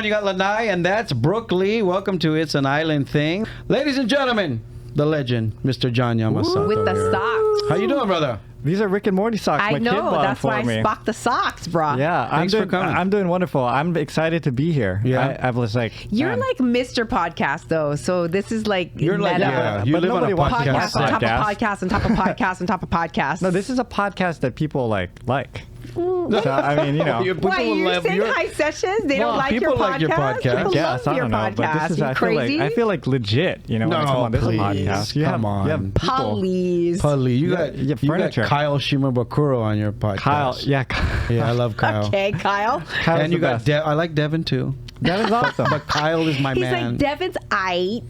You got Lanai, and that's Brook Lee. Welcome to It's an Island Thing. Ladies and gentlemen, the legend, Mr. Jon Yamasato. With the here. socks. How you doing, brother? These are Rick and Morty socks. I My kid know. bought That's them why for I me. spocked the socks, bro. Yeah, Thanks for coming. I'm doing wonderful. I'm excited to be here. Yeah. I was like, You're man, like Mr. Podcast, though. So this is like You're like, meta. yeah, you But live on a nobody wants podcast. Podcast on top of podcast on top of podcast on top of podcast. no, this is a podcast that people like. So I mean, you know. Why you're saying high sessions? They Well, don't like people your podcast. like your podcast. People Yes, love I your don't know, podcast. but this is. You I crazy? feel like legit. You know, when I come on this please. podcast. You Come have on. people. Please. Pudley, you got furniture. Kyle Shimabukuro on your podcast. Kyle, yeah, Yeah, I love Kyle. Okay, Kyle. Kyle's And you the got best. I like Devin too. That is awesome. But Kyle is my He's man. like, Devin's aight.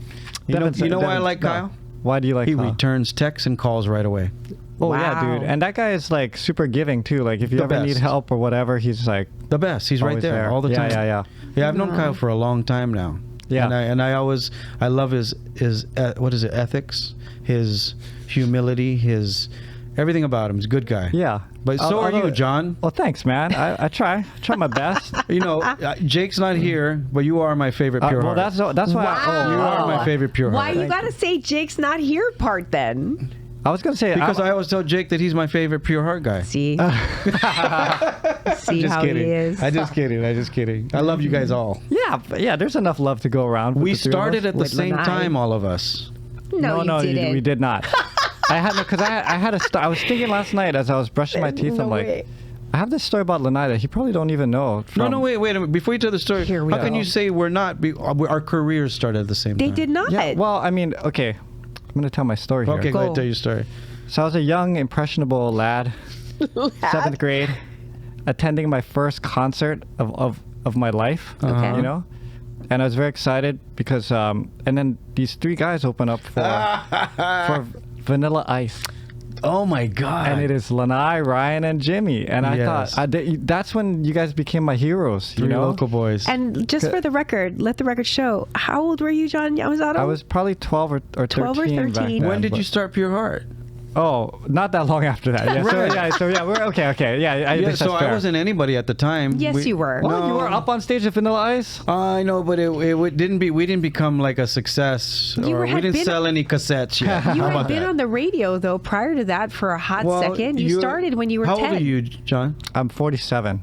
You know why I like Kyle? Why do you like He Kyle? returns texts and calls right away. Oh yeah, Wow. dude. And that guy is like super giving too. Like if you The ever need best. help or whatever, he's like The best. He's right always there, all the time. Yeah. Yeah, I've known Kyle for a long time now. Yeah. And I love his what is it, ethics, his humility, his everything about him. He's a good guy. Yeah. But so are you, John. Well, thanks, man. I try my best. You know, Jake's not here, but you are my favorite pure Well, heart. that's why. Wow. You are my favorite pure Why heart. you gotta say Jake's not here part then? I was gonna say Because I always tell Jake that he's my favorite pure heart guy. See? See Just how kidding. he is? I'm just kidding. I love you guys all. yeah. There's enough love to go around. With We the three of started us. at the With same Lanai. time, all of us. No, you didn't. we did not. I had because I had I was thinking last night as I was brushing my teeth. No I'm like, way. I have this story about Lanai that he probably don't even know. No, wait a minute. Before you tell the story, Here we how can go. you say we're not? Our careers started at the same They time. did not. Yeah. Well, I mean, okay. I'm gonna tell my story here. Okay, go ahead, Go. tell your story. So I was a young, impressionable lad, 7th grade, attending my first concert of my life. Okay. You know, and I was very excited because and then these three guys open up for Vanilla Ice. Oh my God! And it is Lanai, Ryan, and Jimmy. And I Yes. thought that's when you guys became my heroes. You Three know, local boys. And just for the record, let the record show, how old were you, Jon Yamasato? I was probably 12 or 13. 12 or 13. Back then, When did but- you start Pure Heart? Oh, not that long after that. Yeah. Right. So yeah, we're okay. Yeah, I Yeah, think so that's fair. I wasn't anybody at the time. Yes, you were. Well, No. you were up on stage at Vanilla Ice. I know, but it didn't be. We didn't become like a success, You or we had didn't been- sell any cassettes yet. You How had about been that? on the radio, though, prior to that for a hot Well, second. You started when you were How 10. old are you, John? I'm 47.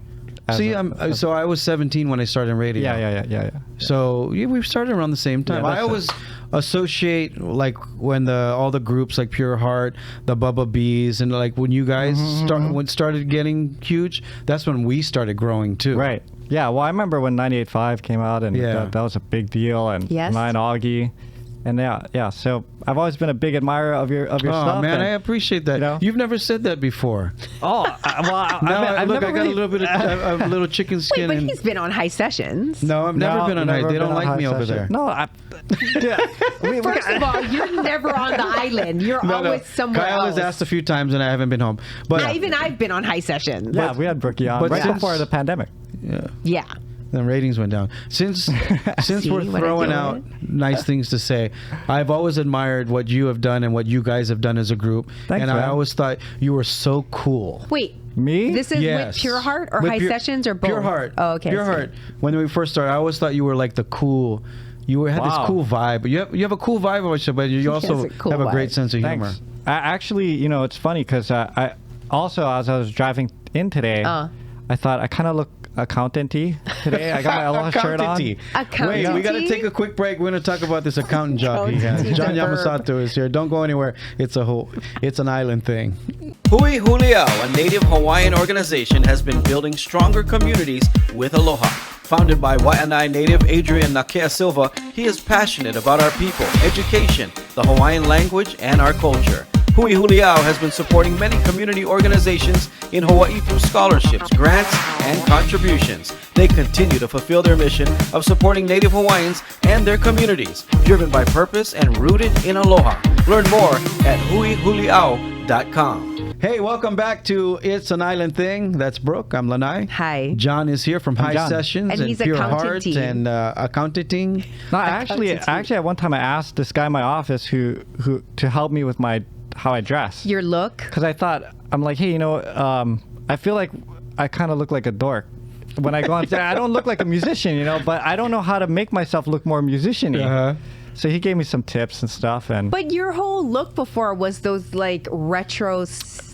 See, so I was 17 when I started in radio. Yeah. So yeah, we started around the same time. Yeah, I that's always associate like when all the groups like Pure Heart, the Bubba Bees, and like when you guys started getting huge. That's when we started growing too. Right. Yeah. Well, I remember when 98.5 came out, and Yeah. that was a big deal. And Yes. Nine Augie, and yeah. So I've always been a big admirer of your Oh stuff. man, and, I appreciate that. you know? You've never said that before. well, Now I've look, never I got really- a little bit of a little chicken Wait, skin. but and, he's been on high sessions. no, I've never been on high. They don't been on like high me over session. there. No, yeah. First of all, you're never on the island. You're always somewhere Kyle else. has asked a few times and I haven't been home. But Even I've been on high sessions. Yeah, we had Brookie on but right since- before the pandemic. yeah. Yeah. The ratings went down. Since See we're what I throwing do out with nice things to say, I've always admired what you have done and what you guys have done as a group. Thanks, and I man. always thought you were so cool. Wait. Me? This is Yes. with Pure Heart or With High Sessions or both? Pure Heart. Oh, okay. Pure so- Heart. When we first started, I always thought you were like the cool. You had this Wow. cool vibe. You have a cool vibe about you, but you also has a cool have a great vibe. sense of humor. Thanks. Actually, you know, it's funny because I also, as I was driving in today, I thought I kind of look accountant-y today. I got my aloha shirt on. Accountant-y. Accountant-y? Wait, we got to take a quick break. We're going to talk about this accountant job he has. Accountant-y, Jon the verb. Yamasato is here. Don't go anywhere. It's an island thing. Huliau, a Native Hawaiian organization, has been building stronger communities with aloha. Founded by Waianae native Adrian Nakea Silva, he is passionate about our people, education, the Hawaiian language, and our culture. Huliau has been supporting many community organizations in Hawaii through scholarships, grants, and contributions. They continue to fulfill their mission of supporting Native Hawaiians and their communities, driven by purpose and rooted in aloha. Learn more at huihuliau.com. Hey, welcome back to It's an Island Thing. That's Brooke. I'm Lanai. Hi. John is here from High John. Sessions And he's Pure Heart accountant-y. and accounting. No, actually, at one time I asked this guy in my office who to help me with how I dress. Your look. Because I thought, I'm like, hey, you know, I feel like I kind of look like a dork when I go on stage, I don't look like a musician, you know, but I don't know how to make myself look more musician-y. So he gave me some tips and stuff, and But your whole look before was those like retro,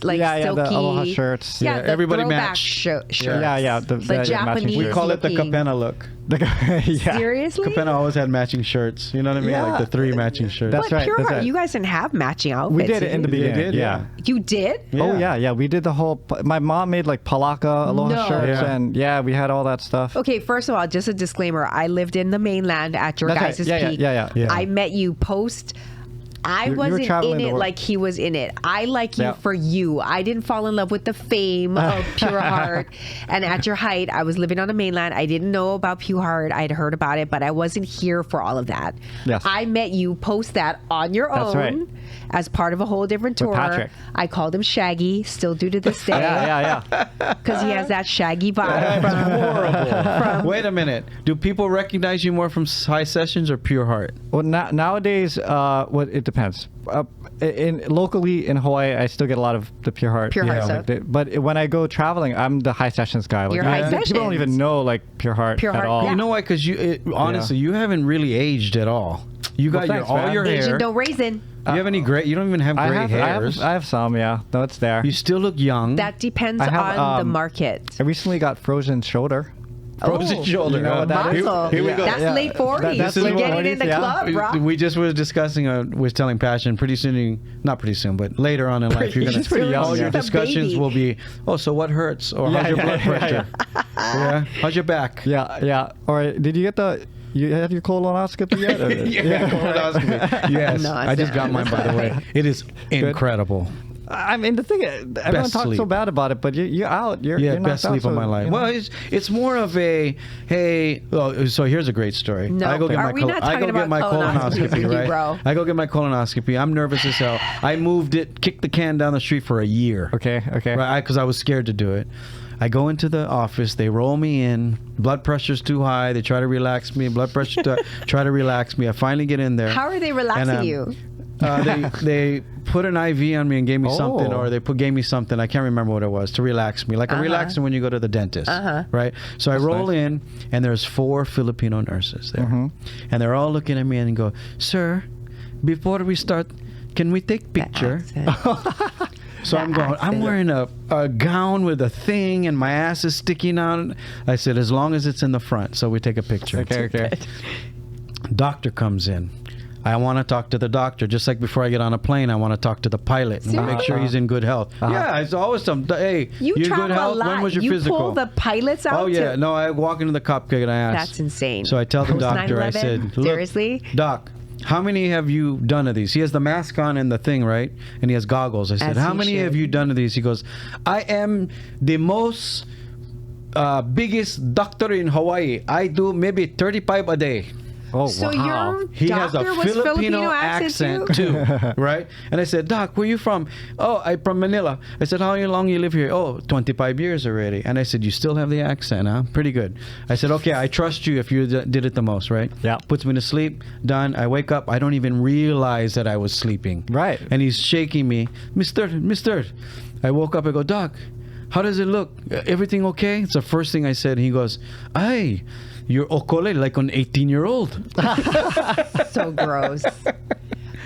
like yeah, silky. the aloha shirts. Yeah, the everybody throwback matched. shirts. Yeah, the Japanese matching We shirts. call it the looking. Kapena look. yeah. Seriously? Kapena always had matching shirts. You know what I mean? Yeah. Like the 3 matching shirts. That's But right, Pure that's Heart, right. you guys didn't have matching outfits. We did it in the They beginning. did, yeah. You did? Oh yeah. We did the whole. My mom made like palaka aloha No. shirts, Yeah. and yeah, we had all that stuff. Okay, first of all, just a disclaimer. I lived in the mainland at your That's right. guys' Yeah, peak. yeah. I met you post. I You were wasn't traveling in the it world. like he was in it. I like you Yeah. for you. I didn't fall in love with the fame of Pure Heart. And at your height, I was living on the mainland. I didn't know about Pure Heart. I'd heard about it, but I wasn't here for all of that. Yes. I met you post that on your That's own right. as part of a whole different With tour. Patrick. I called him Shaggy, still do to this day. Yeah. Because he has that Shaggy vibe from Wait a minute. Do people recognize you more from High Sessions or Pure Heart? Well, nowadays, it depends. Locally in Hawaii, I still get a lot of the Pure Heart. Pure Heart stuff. But when I go traveling, I'm the High Sessions guy. Like, You're High people don't Sessions. even know like Pure Heart Pure at Heart, all. yeah. You know why? Because honestly, you haven't really aged at all. You got thanks, all man. your hair. Asian don't raisin. You have any gray? You don't even have gray hairs. I have some, yeah. No, it's there. You still look young. That depends I have, on the um, market. I recently got frozen shoulder. Frozen shoulder. You know what that is? Mazel. Here we go. That's Yeah. late 40s. That's You're late getting 40s, in the yeah. club, bro. We just were discussing, was telling Passion, pretty soon, not pretty soon, but later on in life, you're She's pretty young, all your yeah. discussions Baby. will be, oh, so what hurts? Or how's your blood pressure? Yeah. How's your back? Yeah. Or did you get you have your colonoscopy yet? Or- Colonoscopy. Yes. No, I just got mine, by the way. It is incredible. I mean, the thing is, everyone talks so sleep. bad about it, but you're out. You're Best knocked sleep out, of so, my life. you know. Well, it's more of a, hey, so here's a great story. No, I go get are my we not I talking go get about my colonoscopies with colonoscopy, you, right? bro? I go get my colonoscopy. I'm nervous as hell. I moved it, kicked the can down the street for a year. Okay. Right, because I was scared to do it. I go into the office. They roll me in. Blood pressure's too high. They try to relax me. Blood pressure try to relax me. I finally get in there. How are they relaxing And, you? They put an IV on me and gave me something, or they gave me something. I can't remember what it was to relax me, like a relaxing when you go to the dentist, right? So I roll in, and there's 4 Filipino nurses there, and they're all looking at me and go, "Sir, before we start, can we take picture?" So I'm going, I'm wearing a gown with a thing and my ass is sticking out. I said, as long as it's in the front. So we take a picture. Okay. Doctor comes in. I want to talk to the doctor. Just like before I get on a plane, I want to talk to the pilot and make sure he's in good health. Yeah, it's always hey, You in travel good health? a lot. When was your you physical? pull the pilots out. Oh yeah, to- no, I walk into the cockpit and I ask. That's insane. So I tell the Post doctor, I 9/11? said, look, Seriously? Doc, how many have you done of these? He has the mask on and the thing, right? And he has goggles. I said, As how he many should. have you done of these? He goes, I am the most biggest doctor in Hawaii. I do maybe 35 a day. Oh so wow. your He has a doctor was Filipino accent too, right? And I said, Doc, where you from? Oh, I'm from Manila. I said, how long you live here? Oh, 25 years already. And I said, you still have the accent, huh? Pretty good. I said, okay, I trust you if you did it the most, right? Yeah. Puts me to sleep, done. I wake up, I don't even realize that I was sleeping. Right. And he's shaking me, Mister. I woke up, I go, Doc, how does it look? Everything okay? It's the first thing I said. He goes, ay, you're okole like an 18-year-old. So gross.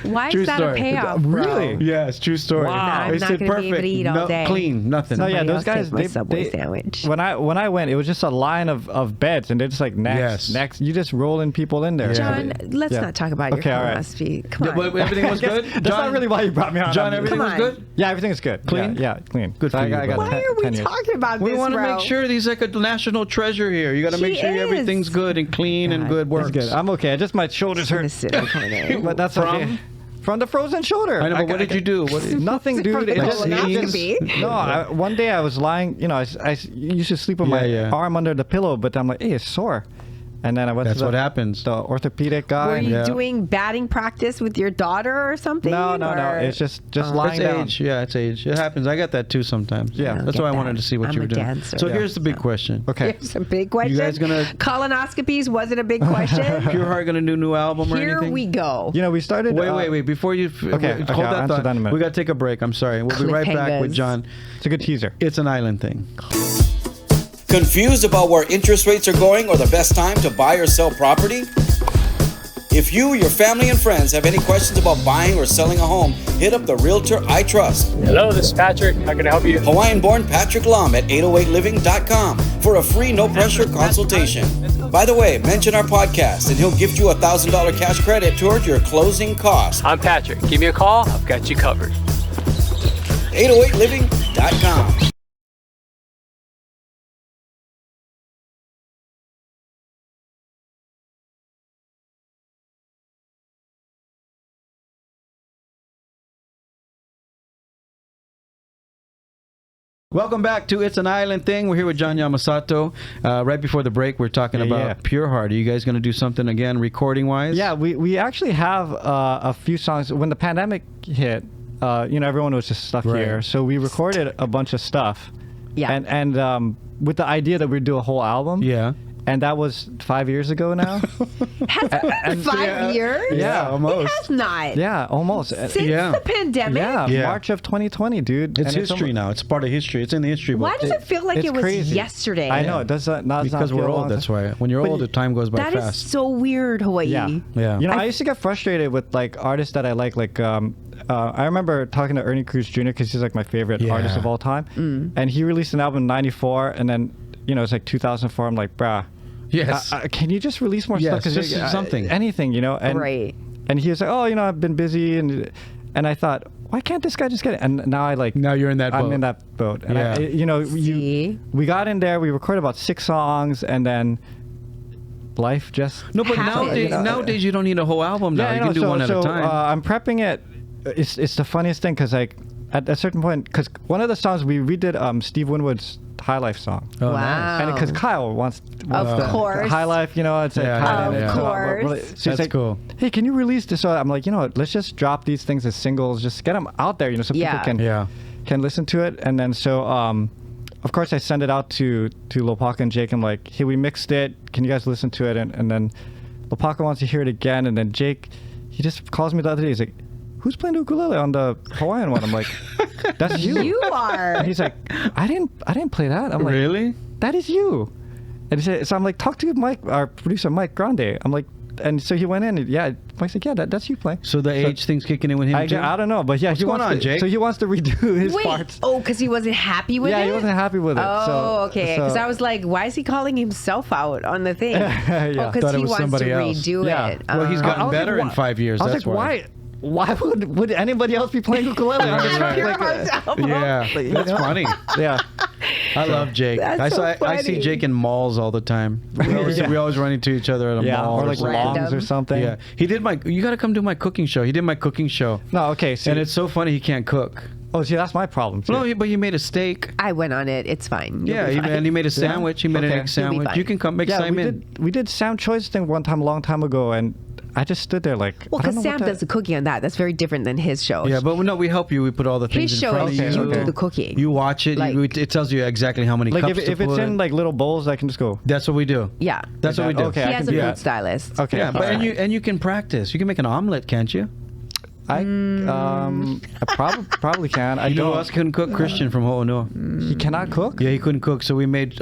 Why True is that story. a payoff, bro? Really? Yeah, it's true story. Wow. I'm I not said gonna be able perfect. to eat all No, day. clean, nothing. No, yeah, Somebody those else guys. take my Subway sandwich. When I went, it was just a line of beds, and they're just like next. You just rolling people in there. John, let's Yeah. not talk about your Okay, all right. colonoscopy. Come on. But everything was good? That's not really why you brought me on. John, everything Come was on. good? Yeah, everything is good. Clean? Yeah, clean. Good for you, I got brother. Why 10 are we 10 years. talking about We this, want to bro? make sure he's like a national treasure here. You got to He make sure is. everything's good and clean and God. good works. It's good. I'm okay. Just my shoulders I'm gonna hurt. sit in corner. But that's okay. From the frozen shoulder. I know, but what did you do? Nothing, dude. From the It just colonoscopy? no. One day I was lying. You know, I used to sleep with my arm under the pillow, but I'm like, hey, it's sore. And then I went That's to what happens. the orthopedic guy. Were and- you doing batting practice with your daughter or something? No. or- It's just It's lying down. age. Yeah, it's age. It happens. I got that too sometimes. Yeah. That's get why I that. wanted to see what I'm you were a doing. dancer. So Yeah. here's the big question. Okay. Here's a big question. guys gonna- Colonoscopies wasn't a big question. Pure Heart going to do a new album or Here anything? we go. You know, we started. Wait. Before you okay, hold I'll that answer thought. that in a minute. We got to take a break. I'm sorry. We'll be right back with Cliffhangers. John. It's a good teaser. It's an island thing. Confused about where interest rates are going or the best time to buy or sell property? If you, your family, and friends have any questions about buying or selling a home, hit up the realtor I trust. Hello, this is Patrick. How can I help you? Hawaiian-born Patrick Lum at 808living.com for a free no-pressure consultation. By the way, mention our podcast and he'll gift you a $1,000 cash credit toward your closing costs. I'm Patrick. Give me a call. I've got you covered. 808living.com. Welcome back to It's an Island Thing. We're here with Jon Yamasato. Right before the break, we're talking about Pure Heart. Are you guys going to do something again, recording-wise? Yeah, we actually have a few songs. When the pandemic hit, everyone was just stuck here. So we recorded a bunch of stuff. Yeah. And with the idea that we'd do a whole album. Yeah. And that was 5 years ago now. Has it been 5 years? Yeah, almost. It has not. Yeah, almost. Since the pandemic? Yeah, March of 2020, dude. It's history now. It's part of history. It's in the history book. Why does it feel like it was crazy. yesterday? I know. It does not because we're old, that's why. When you're old, the time goes by that fast. That is so weird, Hawaii. Yeah. I used to get frustrated with like artists that I like I remember talking to Ernie Cruz Jr. because he's like my favorite artist of all time. And he released an album in 94 and then, it's like 2004. I'm like, bruh. Yes. Can you just release more stuff? Yes, just something. Anything, And, right. And he was like, oh, I've been busy. And I thought, why can't this guy just get it? And now Now you're in that boat. I'm in that boat. And we got in there. We recorded about 6 songs. And then life just... No, but nowadays you don't need a whole album now. You can do one at a time. I'm prepping it. It's the funniest thing because like at a certain point, because one of the songs we redid Steve Winwood's High Life song. Oh, wow. Nice. And because Kyle wants of course. High Life, it's of course. So he's like, cool. Hey, can you release this? So I'm like, let's just drop these things as singles, just get them out there, so people can listen to it. And then so of course I send it out to Lopaka and Jake. I'm like, hey, we mixed it. Can you guys listen to it? And then Lopaka wants to hear it again. And then Jake, he just calls me the other day. He's like, who's playing the ukulele on the Hawaiian one? I'm like, that's you. You are. And he's like, I didn't play that. I'm like, really? That is you. And he said, so I'm like, talk to Mike, our producer, Mike Grande. I'm like, and so he went in. And Mike's like, yeah, that's you playing. So the age thing's kicking in with him too? I don't know, but What's going on, Jake? So he wants to redo his parts. Oh, because he wasn't happy with it? Yeah, he wasn't happy with it. Oh, okay. Because I was like, why is he calling himself out on the thing? Yeah. Because he wants to redo it. Well, he's gotten better in 5 years. I was that's like, why would anybody else be playing ukulele on this record? Yeah, that's funny. Yeah. I love Jake. I see Jake in malls all the time. We always run into each other at a mall. Or like Longs or something. Yeah. He did you got to come do my cooking show. He did my cooking show. No, okay. And it's so funny he can't cook. Oh, see, that's my problem too. No, but you made a steak. I went on it. It's fine. And he made a sandwich. He made an egg sandwich. You can come make Simon. We did Sam Choi's thing one time, a long time ago, and I just stood there like. Well, because Sam does the cooking on that. That's very different than his show. Yeah, but no, we help you. We put all the things in front of you. His show is you do the cooking. You watch it. It tells you exactly how many cups to put. If it's in like little bowls, I can just go. That's what we do. Yeah. That's what we do. Okay, he has a food stylist. Okay. Yeah, but and you can practice. You can make an omelet, can't you? I probably can. I know who else couldn't cook? Christian from Ho'onua. He cannot cook? Yeah, he couldn't cook. So we made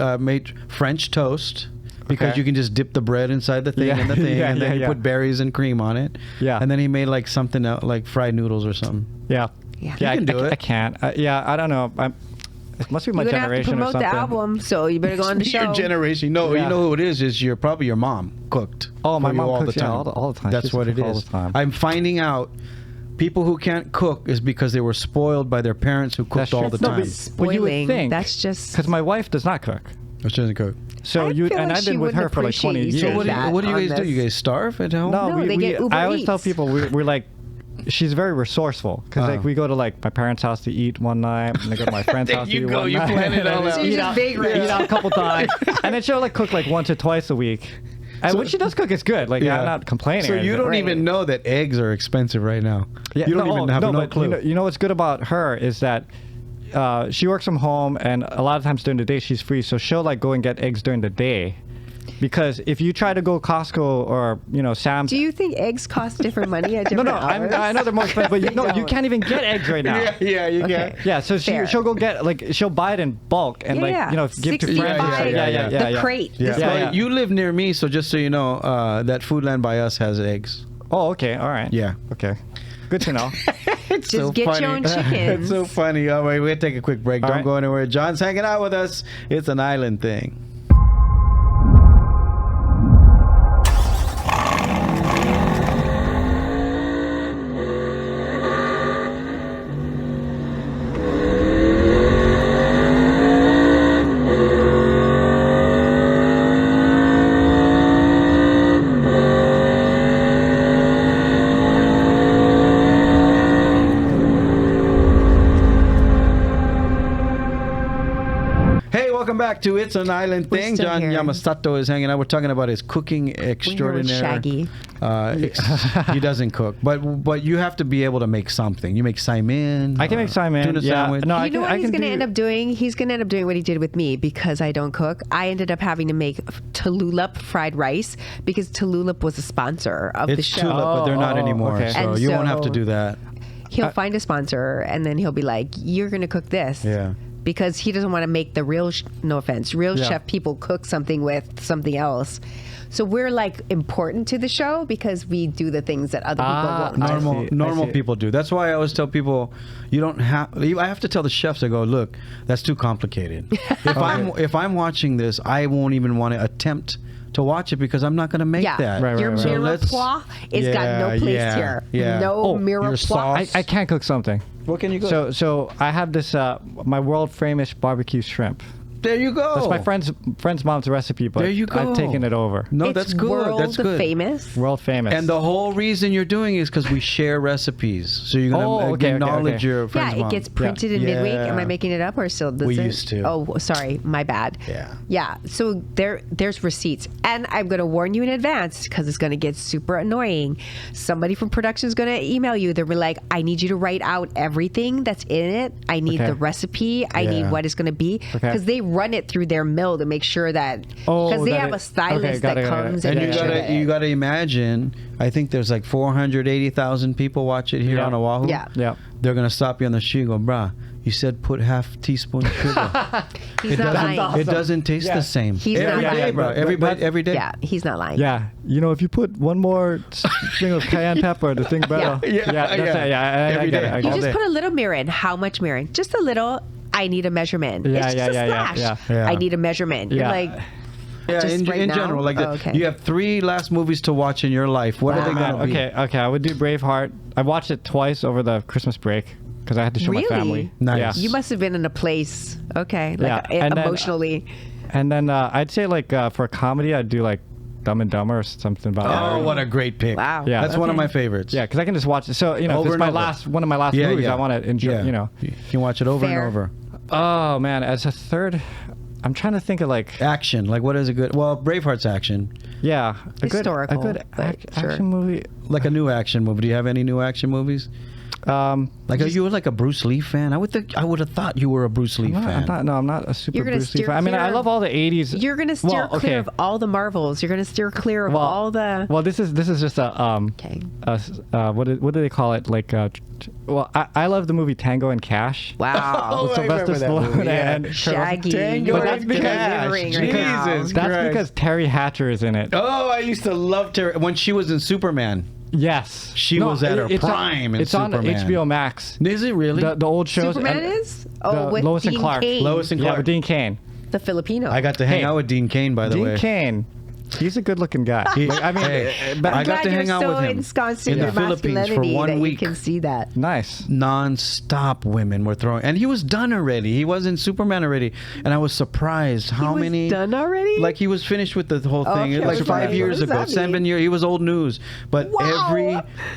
French toast. Because you can just dip the bread inside the thing and then you put berries and cream on it. Yeah. And then he made like something else, like fried noodles or something. Yeah. Yeah. You can do it. I can't. I don't know. It must be my generation You're or gonna have to something. promote the album, so you better go on the show. Your generation. No, you know who it is? Is probably your mom cooked. Oh, my mom all cooks the time. all the time. That's what it is. All the time. I'm finding out people who can't cook is because they were spoiled by their parents who cooked all the time. Spoiling. You would think. That's just because my wife does not cook. She doesn't cook. So I've been with her for like 20 years. So what do you guys do? You guys starve at home? No, they get Uber I always Eats. tell people we're like, she's very resourceful because like we go to like my parents' house to eat one night, and I go to my friend's house to eat one night. You plan it all out. She's just vagrant. Eat out a couple times, and then she'll like cook like once or twice a week. And when she does cook, it's good. Like I'm not complaining. So you don't even know that eggs are expensive right now. Yeah, you don't even have no clue. You know what's good about her is that she works from home, and a lot of times during the day she's free, so she'll like go and get eggs during the day. because if you try to go Costco or Sam's. Do you think eggs cost different money at different hours? I know they're more expensive, but you can't even get eggs right now. Yeah, you can. Yeah, so she'll go get she'll buy it in bulk and give to friends. The crate. Well, you live near me, so just so you know, that Foodland by us has eggs. Oh, okay, all right. Yeah. Okay. Good to know. Just so get funny. Your own chickens. It's so funny. All right, we'll take a quick break. Don't go anywhere. John's hanging out with us. It's an island thing. Back to It's an Island Thing. Jon Yamasato is hanging out. We're talking about his cooking extraordinaire. Shaggy. He doesn't cook, but you have to be able to make something. You make saimin. I can make saimin. Tuna sandwich. No, you know what he's going to end up doing? He's going to end up doing what he did with me because I don't cook. I ended up having to make Tallulah fried rice because Tallulah was a sponsor of the show. It's Tulip, but they're not anymore. Okay. So you won't have to do that. He'll find a sponsor and then he'll be like, "You're going to cook this." Yeah. Because he doesn't want to make the real, no offense, real chef people cook something with something else. So we're like important to the show because we do the things that other people won't. Normal people do. That's why I always tell people, you don't have. I have to tell the chefs. I go, look, that's too complicated. If I'm watching this, I won't even want to attempt to watch it because I'm not going to make that. Your mirepoix is got no place here. Yeah. No mirepoix. I can't cook something. What can you cook? So I have this my world famous barbecue shrimp. There you go. That's my friend's mom's recipe, but there you go. I've taken it over. No, that's good. That's good. Famous. World famous. And the whole reason you're doing it is because we share recipes. So you're gonna acknowledge your friend's mom. Yeah, it gets printed in midweek. Am I making it up or still? We used to. Oh, sorry, my bad. Yeah. Yeah. So there's receipts, and I'm gonna warn you in advance because it's gonna get super annoying. Somebody from production is gonna email you. They're like, I need you to write out everything that's in it. I need the recipe. I need what it's gonna be because they run it through their mill to make sure that because they have a stylist that comes and you got to imagine. I think there's like 480,000 people watch it here on Oahu. Yeah. They're gonna stop you on the street and go, brah, you said put half teaspoon of sugar. He's not lying. It doesn't taste the same. He's every not day, lying. bro. Every day. Yeah, he's not lying. Yeah, if you put one more thing of cayenne pepper, the thing better. Every day. You just put a little mirin. How much mirin? Just a little. I need a measurement. It's just a splash. I need a measurement. You're like. Yeah, in general, like you have 3 last movies to watch in your life. What are they going to be? Okay. I would do Braveheart. I watched it twice over the Christmas break because I had to show my family. Nice. Yeah. You must have been in a place. Okay. Emotionally. And then I'd say for a comedy, I'd do like Dumb and Dumber or something about that. Oh, what a great pick. Wow. Yeah. That's one of my favorites. Yeah, because I can just watch it. So, if it's one of my last movies, I want to enjoy, You can watch it over and over. Oh, man. As a third, I'm trying to think of action. Like, what is a good? Well, Braveheart's action. Yeah, historical. A good action movie. Like a new action movie. Do you have any new action movies? Are you like a Bruce Lee fan? I would have thought you were a Bruce Lee fan. I'm not a super Bruce Lee fan. I mean, I love all the 80s. You're gonna steer clear of all the Marvels. You're gonna steer clear of all the. Well, this is just a what do they call it? I love the movie Tango and Cash. Wow. Sylvester Stallone and Shaggy. Tango and Cash. Jesus Christ. That's because Terry Hatcher is in it. Oh, I used to love Terry when she was in Superman. Yes, she was at her prime in Superman. It's on HBO Max. Is it really? The old shows. Superman is? Oh, with Lois Dean and Clark. Cain. Lois and Clark. Yeah, with Dean Cain. The Filipino. I got to hang out with Dean Cain, by the way. Dean Cain. He's a good-looking guy. I got to hang out with him in the Philippines for 1 week. You can see that. Nice. Non-stop women were throwing, and he was done already. He was in Superman already, and I was surprised how many. He was done already? Like he was finished with the whole thing. Okay, like 5 years ago, 7 years. He was old news. But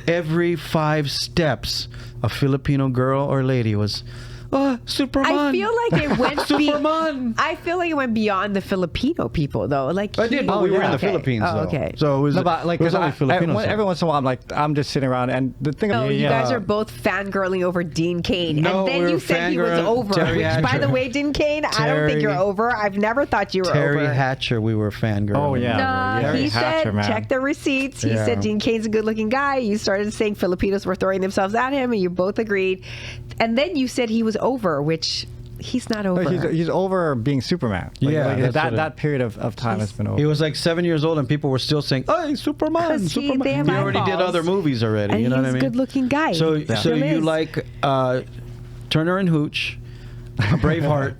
every 5 steps, a Filipino girl or lady was Superman. I feel like it went Superman. I feel like it went beyond the Filipino people though. Like I did, but we were in the okay. Philippines. Oh, though. okay. So it was, No, but like, it was 'cause only Filipinos. every once in a while, I'm just sitting around, and the thing. No, about you guys are both fangirling over Dean Cain, No, and then we're you said he was fangirling over. Terry Which, by Hatcher. the way, Dean Cain, I don't think you're over. I've never thought you were Terry over. Hatcher, we were fangirling. Oh, yeah. No, Terry he Hatcher, said, man. check the receipts. He Yeah. said Dean Cain's a good-looking guy. You started saying Filipinos were throwing themselves at him, and you both agreed. And then you said he was over, which he's not over. He's over being Superman. Like, Yeah, that's what that period of time has been over. He was like 7 years old, and people were still saying, "Hey, Superman, 'Cause Superman." they have He already did eyeballs. other movies already. And You know what I he's a mean? good-looking guy. So, Yeah. so Still you is. like Turner and Hooch, Braveheart,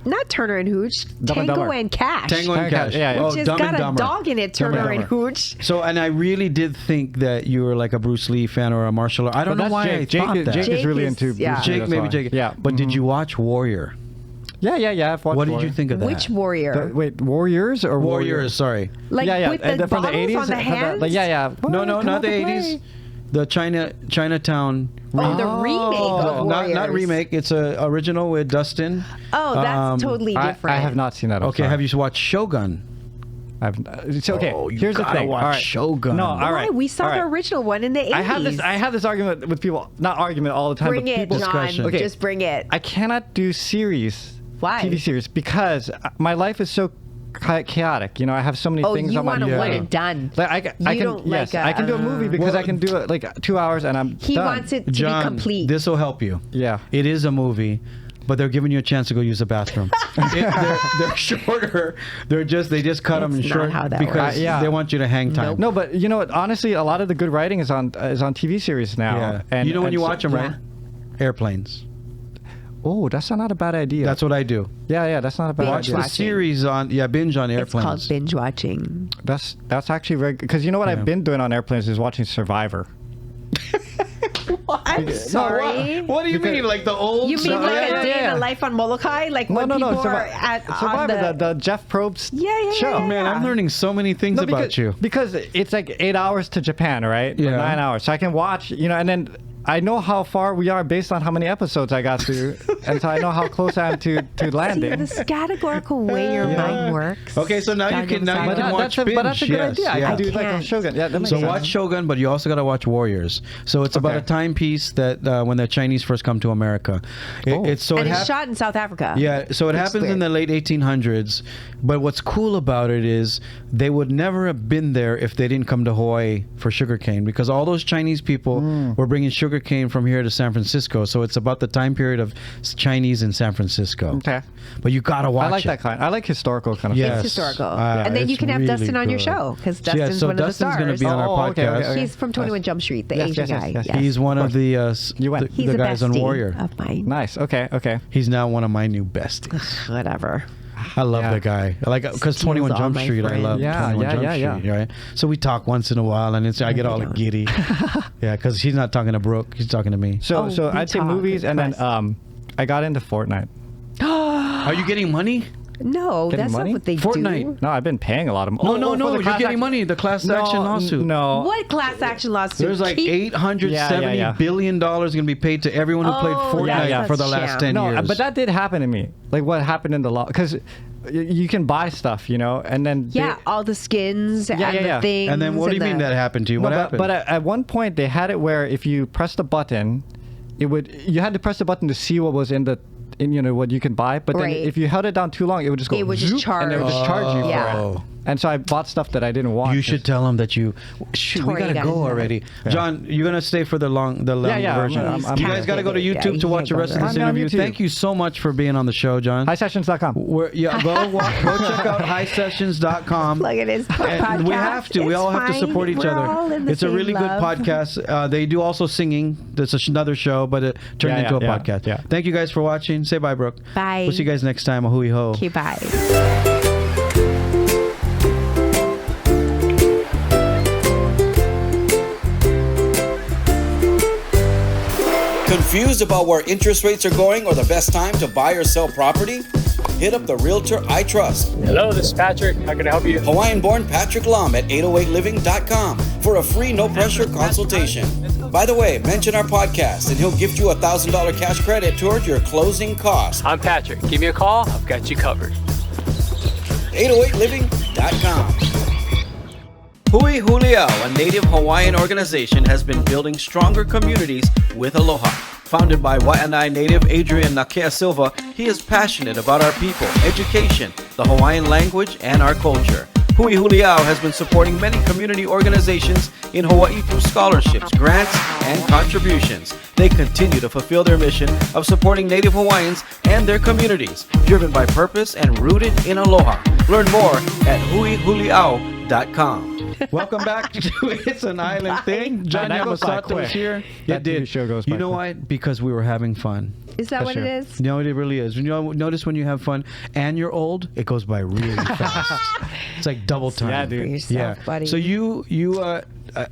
Not Turner and Hooch, Dumb and Tango Dumber. and Cash. Tango and Cash. Yeah, yeah. Oh, Which has Dumb got and a Dumber. dog in it, Dumb Turner and Dumber. Hooch. So, and I really did think that you were like a Bruce Lee fan or a martial art. I don't know But why that's Jake. I thought that. Jake is really Jake into is- yeah. Bruce Lee, Jake, that's maybe why. Jake. Yeah. But did you watch Warrior? Yeah. I've watched. What did Warrior. you think of that? Which warrior? Wait, Warriors or Warriors, sorry. Like yeah, with the from bottles the 80s on the hands? yeah. No, Come not on, the play. 80s. The Chinatown. Oh, the remake of Warriors. Not remake. It's a original with Dustin. Oh, that's totally different. I have not seen that. I'm Okay, sorry. have you watched Shogun? It's okay. Oh, you Here's the gotta thing. watch All right. Shogun. No, all Why? right. We saw all the right. original one in the 80s. I have this argument with people. Not argument all the time. Bring but it, people, John. discussion. Okay. Just bring it. I cannot do series. Why? TV series because my life is so chaotic. You know, I have so many Oh, things you on my want to plate. want it done. Like I You can don't yes, like I can do a movie because I can do it like 2 hours and I'm He done. wants it to John, be complete. this will help you. Yeah. It is a movie, but they're giving you a chance to go use the bathroom. They're shorter. They just cut them That's not short how that because works. Yeah. they want you to hang time. No, but you know what? Honestly, a lot of the good writing is on TV series now. Yeah. And you know when you so- watch them, right? Airplanes. Oh, that's not a bad idea. That's what I do. yeah, that's not a bad Watch idea. the watching. series on binge on It's airplanes. called binge watching. That's actually very good because you know what Yeah. I've been doing on airplanes is watching Survivor. I'm sorry. What do you mean, like the old? You mean like Yeah, a day yeah. in the life on Molokai? Like when people are at on Survivor, the... the Jeff Probst Yeah, show. yeah. Man, I'm learning so many things about you. Because it's like 8 hours to Japan, right? Or Yeah. 9 hours. So I can watch, and then I know how far we are based on how many episodes I got to, and so I know how close I am to See, landing. this categorical way your mind works. Okay, so now you can watch But that's a binge. good idea. Yes, I yeah. can do like a can't. Shogun. Yeah, that makes So sense. watch Shogun, but you also got to watch Warriors. So it's about Okay. a timepiece that when the Chinese first come to America. Oh. It's so And it it's hap- shot in South Africa. Yeah, so it Which is happens in weird. the late 1800s. But what's cool about it is they would never have been there if they didn't come to Hawaii for sugarcane, because all those Chinese people were bringing sugarcane from here to San Francisco. So it's about the time period of Chinese in San Francisco. Okay. But you gotta watch I like it. that kind. I like historical kind of. Yes. It's historical. Ah, and then you it's can have really Dustin on your good. show because Yeah, Dustin's so one of the Dustin's stars. gonna be on our Oh, okay, podcast. okay. He's from 21 Jump Street, the Yes, Asian yes, guy. yes, yes. Yes. He's one of the You went. He's the a guys on bestie Warrior. of mine. Nice. Okay. He's now one of my new besties. Whatever. I love Yeah. the guy. Like, because Steals 21 all Jump my Street, I friends. love Yeah, 21 yeah, Jump yeah, Street, right? So we talk once in a while, and I get all giddy. Yeah, because he's not talking to Brooke, he's talking to me. So Oh, we I'd say talk, movies, and then Chris. I got into Fortnite. Are you getting money? No, Getting that's money? not what they Fortnite. do. No, I've been paying a lot of money. No, for the you're class getting action- money. The class action lawsuit. No. What class action lawsuit? There's like Keep- $870 billion going to be paid to everyone who played Oh, Fortnite yeah, for the that's last sham. 10 No, years. but that did happen to me. Like what happened in the law, because you can buy stuff, and then Yeah, all the skins and yeah. the things. And then what do you mean that happened to you? No, What but, happened? But at one point they had it where if you pressed a button, you had to press the button to see what was in what you can buy. But then Right. if you held it down too long, it would just go. It would just zoop, and it would just charge. charge you Yeah. for it. And so I bought stuff that I didn't want. You should tell them that you. Shoot, we Tori gotta got go into that. already. Yeah. John, you're gonna stay for the long yeah, version. I'm you guys gotta go to Yeah, YouTube you to watch can't the go rest of there. this I'm on interview. YouTube. Thank you so much for being on the show, John. HighSessions.com. Go check out highsessions.com. Look at his And podcast. we have to. We It's all have to fine. support each We're other. all in the It's a same really good love. podcast. They do also singing. That's another show, but it turned Yeah, into a yeah, podcast. yeah. Thank you guys for watching. Say bye, Brooke. Bye. We'll see you guys next time. A hui ho. Okay, bye. Confused about where interest rates are going or the best time to buy or sell property? hit up the realtor I trust. Hello, this is Patrick. How can I help you? Hawaiian-born Patrick Lom at 808living.com for a free no-pressure consultation. By the way, mention our podcast and he'll gift you a $1,000 cash credit toward your closing costs. I'm Patrick. Give me a call. I've got you covered. 808living.com. Huliau, a Native Hawaiian organization, has been building stronger communities with aloha. Founded by Waianae native Adrian Nakea Silva, he is passionate about our people, education, the Hawaiian language, and our culture. Huliau has been supporting many community organizations in Hawaii through scholarships, grants, and contributions. They continue to fulfill their mission of supporting Native Hawaiians and their communities, driven by purpose and rooted in aloha. Learn more at huliau.com. Welcome back to It's an Island Thing. Jon Yamasato is here. That TV show goes by You know quick. why? Because we were having fun. Is that what it is? No, it really is. You know, notice when you have fun and you're old, it goes by really fast. It's like double time. Yeah, dude. Yourself, buddy. So you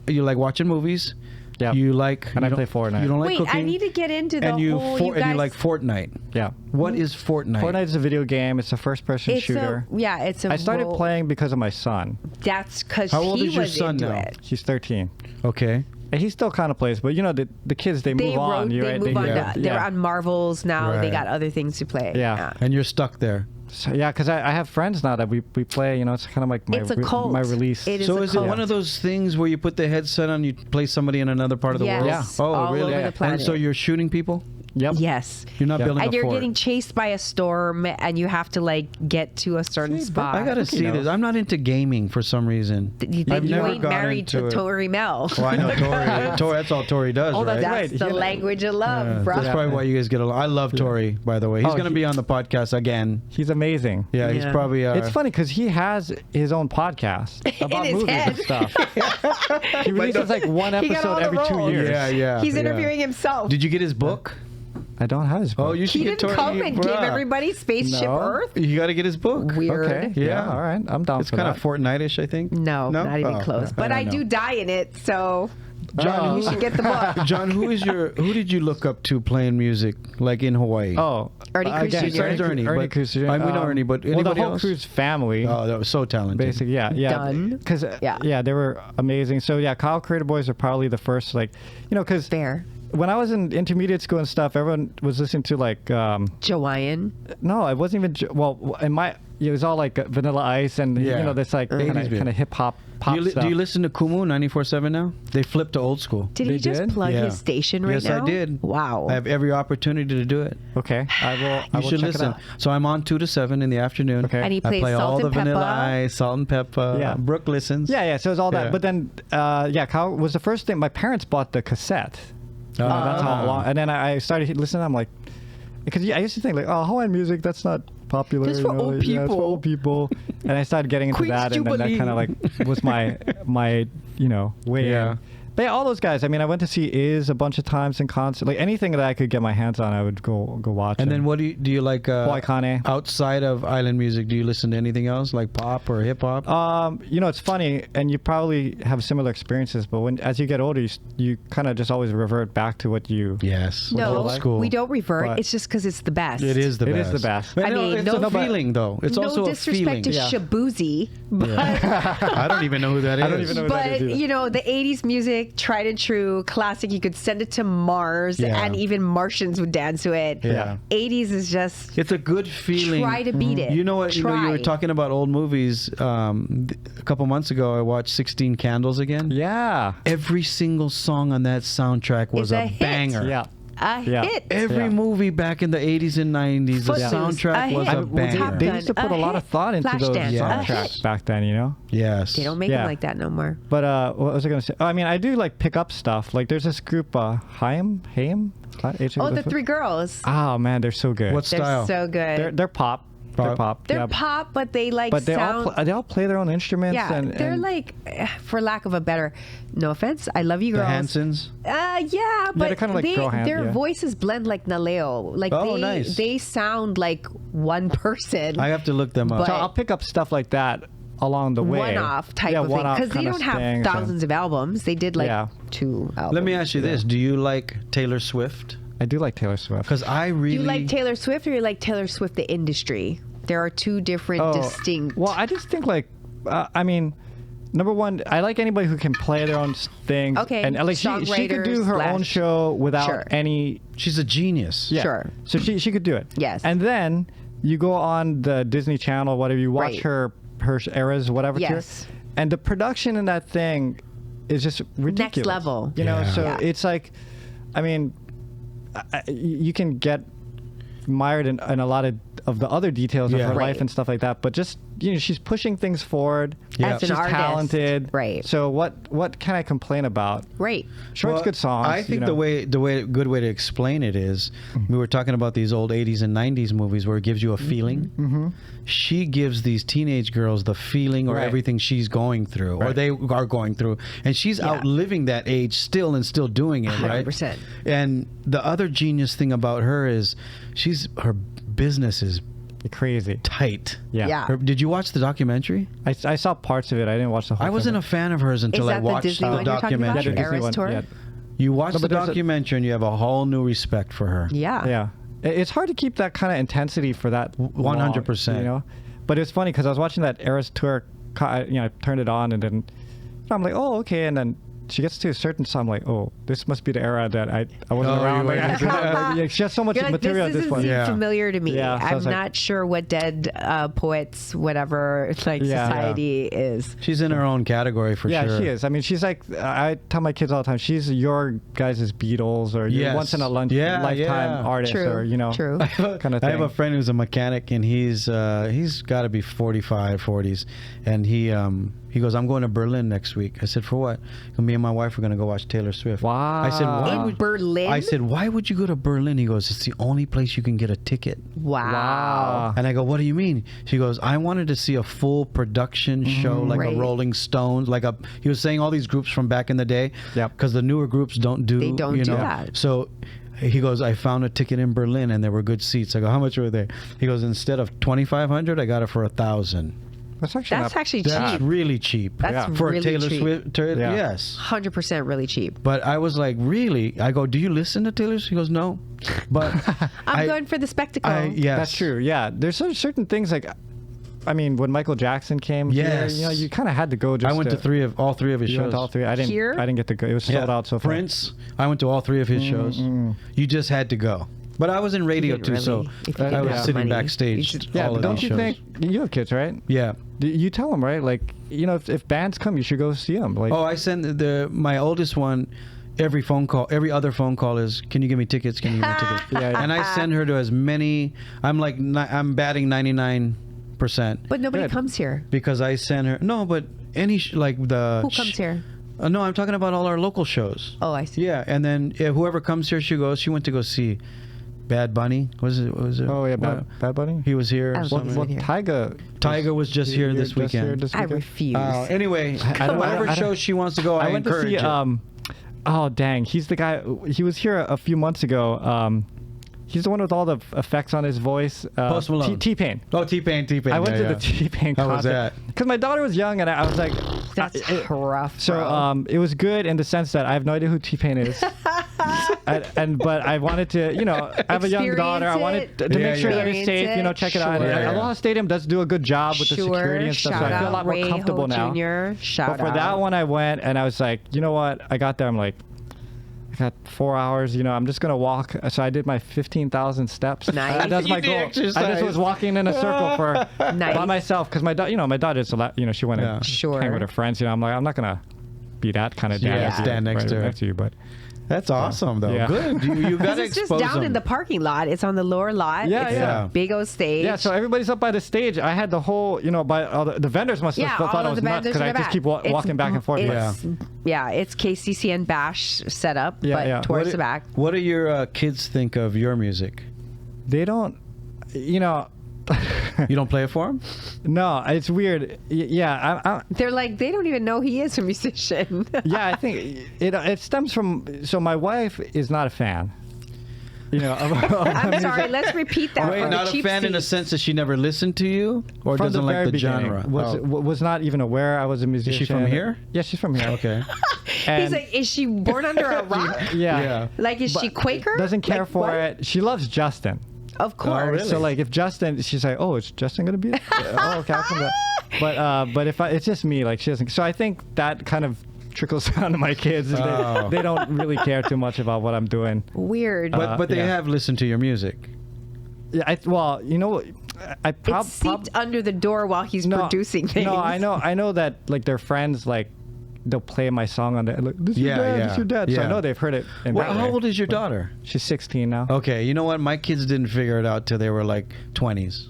like watching movies. Yeah. You like And you I don't- play Fortnite. You don't like Wait, cooking. I need to get into the and you whole. and you like Fortnite. Yeah. What is Fortnite? Fortnite is a video game. It's a first-person shooter. It's a. I started role- playing because of my son. That's because How old he is your was son into now? it. He's 13. Okay. And he still kind of plays, but you know the kids they move on. They Right? move on. yeah. They're on Marvels now. They Right. got other things to play. Yeah. And you're stuck there. So, yeah, because I have friends now that we play. You know, it's kind of like my It's a cult. my release. It is So a is it cult. one of those things where you put the headset on, you play somebody in another part of the world? Yes, Oh, all really? over the planet. And so you're shooting people? Yep. Yes. You're not Yeah. building And a you're fort. getting chased by a storm, and you have to like get to a certain spot. I gotta see this. I'm not into gaming for some reason. You I've think you never ain't got married into to it. Tori Mel? Well, I know Tori. That's all Tori does, Oh, right? that's That's right. the Yeah. language of love, bro. That's probably why you guys get along. I love Tori, by the way. He's Oh, gonna be on the podcast again. He's amazing. Yeah, he's Yeah. probably. It's funny because he has his own podcast about his movies head. and stuff. He releases like one He got all episode the every 2 roles. years. Yeah. He's interviewing himself. Did you get his book? I don't have his book. Oh, you should He get didn't Tori. come and give everybody Spaceship No. Earth. You got to get his book. Weird. Okay. Yeah. All right. I'm down It's for kind that. of Fortnite-ish, I think. No, not even Oh, close. But don't I know. do die in it, so John, you should get the book. John, who did you look up to playing music, like in Hawaii? Oh, Ernie Cruz again, Jr. Besides Ernie, Ernie but- Cruz Jr. we know Ernie, but well, the anybody whole else? Cruz family. Oh, that was so talented. Basically, yeah. Done. Because Yeah. they were amazing. So yeah, Kyle Creator Boys are probably the first, like, you know, because Fair. when I was in intermediate school and stuff, everyone was listening to like, Jawaiian. no, it wasn't even. Well, it was all like Vanilla Ice and Yeah. you know this like 80s bit. kind of hip hop pop stuff. Do you listen to Kumu 94.7 now? They flipped to old school. Did he They just did? plug Yeah. his station right Yes, now? I did. Wow. I have every opportunity to do it. Okay, I will You should check listen. it out. So I'm on 2 to 7 in the afternoon. Okay. And he I plays play all Salt the and Vanilla Pepper. Ice, Salt and Pepper. Yeah. Brooke listens. Yeah, so it was all Yeah. that. But then, Kyle was the first thing. My parents bought the cassette. That's how long. And then I started listening. I'm like, because I used to think like, oh, Hawaiian music, that's not popular. That's for you know, old Yeah, it's for people. old people. And I started getting into Queen's that, and then that Jubilee. kind of like was my way. Yeah. in. But yeah, all those guys. I mean, I went to see Iz a bunch of times in concert. Like anything that I could get my hands on, I would go watch. And then what do you like? Hawaii Kane. Outside of island music, do you listen to anything else like pop or hip hop? It's funny, and you probably have similar experiences. But as you get older, you kind of just always revert back to what you. Yes. no, old school. we don't revert. But- it's just because it's the best. It is the It best. is the best. But I no, mean, it's no- a feeling though. It's no also a disrespect feeling. to Yeah. Shabuzi, but I don't even know who that is. I don't even know who that but is either. you know the '80s music, tried and true, classic. You could send it to Mars, Yeah. and even Martians would dance to it. Yeah. '80s is just It's a good feeling. try to beat it. You know what? You were Try. talking about old movies. A couple months ago, I watched 16 Candles again. Yeah. Every single song on that soundtrack was It's a a hit. banger. Yeah. a Yeah. hit. Every Yeah. movie back in the 80s and 90s, the Footloose, soundtrack a was hit. a Well, banger. they used to put a lot of thought into those Flashdance, a soundtracks hit. back then, you know? Yes. They don't make Yeah. them like that no more. But what was I going to say? I mean, I do like pick up stuff. Like there's this group, Haim? Oh, the three girls. Oh, man, they're so good. What They're style? so good. They're pop. They're pop. They're yeah. pop, but they like But they sound. they all play their own instruments. yeah, and, they're and like, for lack of a better, no offense, I love you The girls. Hansons. Yeah, but they're kinda like girl hand, their yeah. voices blend like Naleo. Like Oh, nice. they sound like one person. I have to look them up. But- so I'll pick up stuff like that along the way. one-off type yeah, of thing one-off because they kinda don't have things thousands of albums. They did like Yeah. 2 albums. Let me ask you this: do you like Taylor Swift? I do like Taylor Swift. Because I Do really you like Taylor Swift or you like Taylor Swift the industry? There are two different distinct. Well, I just think like, I mean, number one, I like anybody who can play their own things. Okay. And like she could do her own show without any. She's a genius. Yeah. Sure. So she could do it. Yes. And then you go on the Disney Channel, whatever, you watch her eras, whatever. Yes. And the production in that thing is just ridiculous. Next level. You know, so it's like, I mean, you can get mired in a lot of the other details of her life and stuff like that, but just, you know, she's pushing things forward. As she's an artist. talented. Right. So what can I complain about? Right. Sure, it's good songs. I think the good way to explain it is, we were talking about these old 80s and 90s movies where it gives you a feeling. Mm-hmm. She gives these teenage girls the feeling or everything she's going through or they are going through, and she's outliving that age still and still doing it, right? 100%. And the other genius thing about her is her business is crazy tight. Yeah. Did you watch the documentary? I saw parts of it. I didn't watch the whole thing. I wasn't a fan of hers until I watched the documentary. The Disney one, tour? You watch the documentary and you have a whole new respect for her. Yeah. It's hard to keep that kind of intensity for that 100%. You know, but it's funny because I was watching that Eras tour. You know, I turned it on and then I'm like, oh, okay, and then she gets to a certain song, I'm like, oh, this must be the era that I wasn't around. Like, she has so much material at this point. This isn't familiar to me. Yeah, so I'm not sure what dead poets, whatever, society is. She's in her own category for sure. Yeah, she is. I mean, she's like, I tell my kids all the time, she's your guys' Beatles or your once in a lifetime artist or, you know, kind of thing. I have a friend who's a mechanic and he's got to be 45, 40s. And he goes, I'm going to Berlin next week. I said, for what? Me and my wife are going to go watch Taylor Swift. Wow. I said, why Berlin? I said, why would you go to Berlin? He goes, it's the only place you can get a ticket. Wow. And I go, what do you mean? She goes, I wanted to see a full production show like a Rolling Stones, he was saying all these groups from back in the day. Yep. Because the newer groups don't do that. So he goes, I found a ticket in Berlin and there were good seats. I go, how much were they? He goes, instead of $2,500, I got it for $1,000. That's actually cheap. That's really cheap. That's for really a Taylor cheap. Swift. Yes, 100% really cheap. But I was like, really? I go, do you listen to Taylor Swift? He goes, no. But I'm going for the spectacle. Yes, that's true. Yeah, there's certain things like, I mean, when Michael Jackson came here, you know, you kind of had to go. Just I went to all three of his shows. Went to all three. I didn't get to go. It was sold out so far. Prince, I went to all three of his shows. You just had to go. But I was in radio too, so I was sitting backstage. But don't you think you have kids, right? Yeah. You tell them, right? Like, you know, if bands come, you should go see them. Like, I send my oldest one. Every other phone call is, can you give me tickets? Can you give me tickets? And I send her to as many. I'm batting 99%. But nobody comes here because I send her. No, but who comes here? No, I'm talking about all our local shows. Oh, I see. Yeah, and then whoever comes here, she went to go see Bad Bunny. Was it? Oh yeah, Bad Bunny. He was here. Tyga was just here this weekend. I refuse. Anyway, whatever show she wants to go, I went encourage to see. Oh dang, he's the guy. He was here a few months ago. He's the one with all the effects on his voice. Post Malone. T-Pain. Oh, T-Pain. I went to the T-Pain concert. How was that? Because my daughter was young, and I was like, that's rough. So it was good in the sense that I have no idea who T-Pain is. But I wanted to, you know, I have a young daughter. I wanted to make sure that it's safe, you know, check it out. Aloha Stadium does do a good job with the security and stuff, so I feel a lot more comfortable now. But for that one, I went, and I was like, you know what? I got there, I'm like, I got 4 hours, you know, I'm just going to walk. So I did my 15,000 steps. Nice. That's my goal. Exercise. I just was walking in a circle by myself because my daughter's a lot, you know, she went and hang with her friends. You know, I'm like, I'm not going to be that kind of dad. Stand next to her. Next to you, but that's awesome, though. Yeah. Good. You got to expose It's just down in the parking lot. It's on the lower lot. It's a big old stage. Yeah, so everybody's up by the stage. I had the whole, you know, by all the vendors must have thought I was nuts because I just keep walking back and forth. It's KCCN Bash set up, but towards the back. What do your kids think of your music? They don't, you know. You don't play it for them? No, it's weird. They're like, they don't even know he is a musician. Yeah, I think it stems from. So my wife is not a fan. You know, I'm sorry. Let's repeat that. Wait, not a fan in the sense that she never listened to you, or doesn't like the genre. Was not even aware I was a musician. Is she from here? Yeah, she's from here. Okay. He's like, is she born under a rock? Yeah. Like, is she Quaker? Doesn't care for it. She loves Justin. Of course. really? So like if Justin, she's like, oh, is Justin gonna be it? Oh, okay, I'll come back. But if it's just me, like she doesn't. So I think that kind of trickles down to my kids. And they don't really care too much about what I'm doing. Weird. But they have listened to your music. Yeah, well, you know, it's seeped under the door while he's producing things. No, I know that like their friends like they'll play my song on there. Like, this is your dad. This is your dad. So I know they've heard it. How old is your daughter? She's 16 now. Okay, you know what? My kids didn't figure it out till they were like 20s.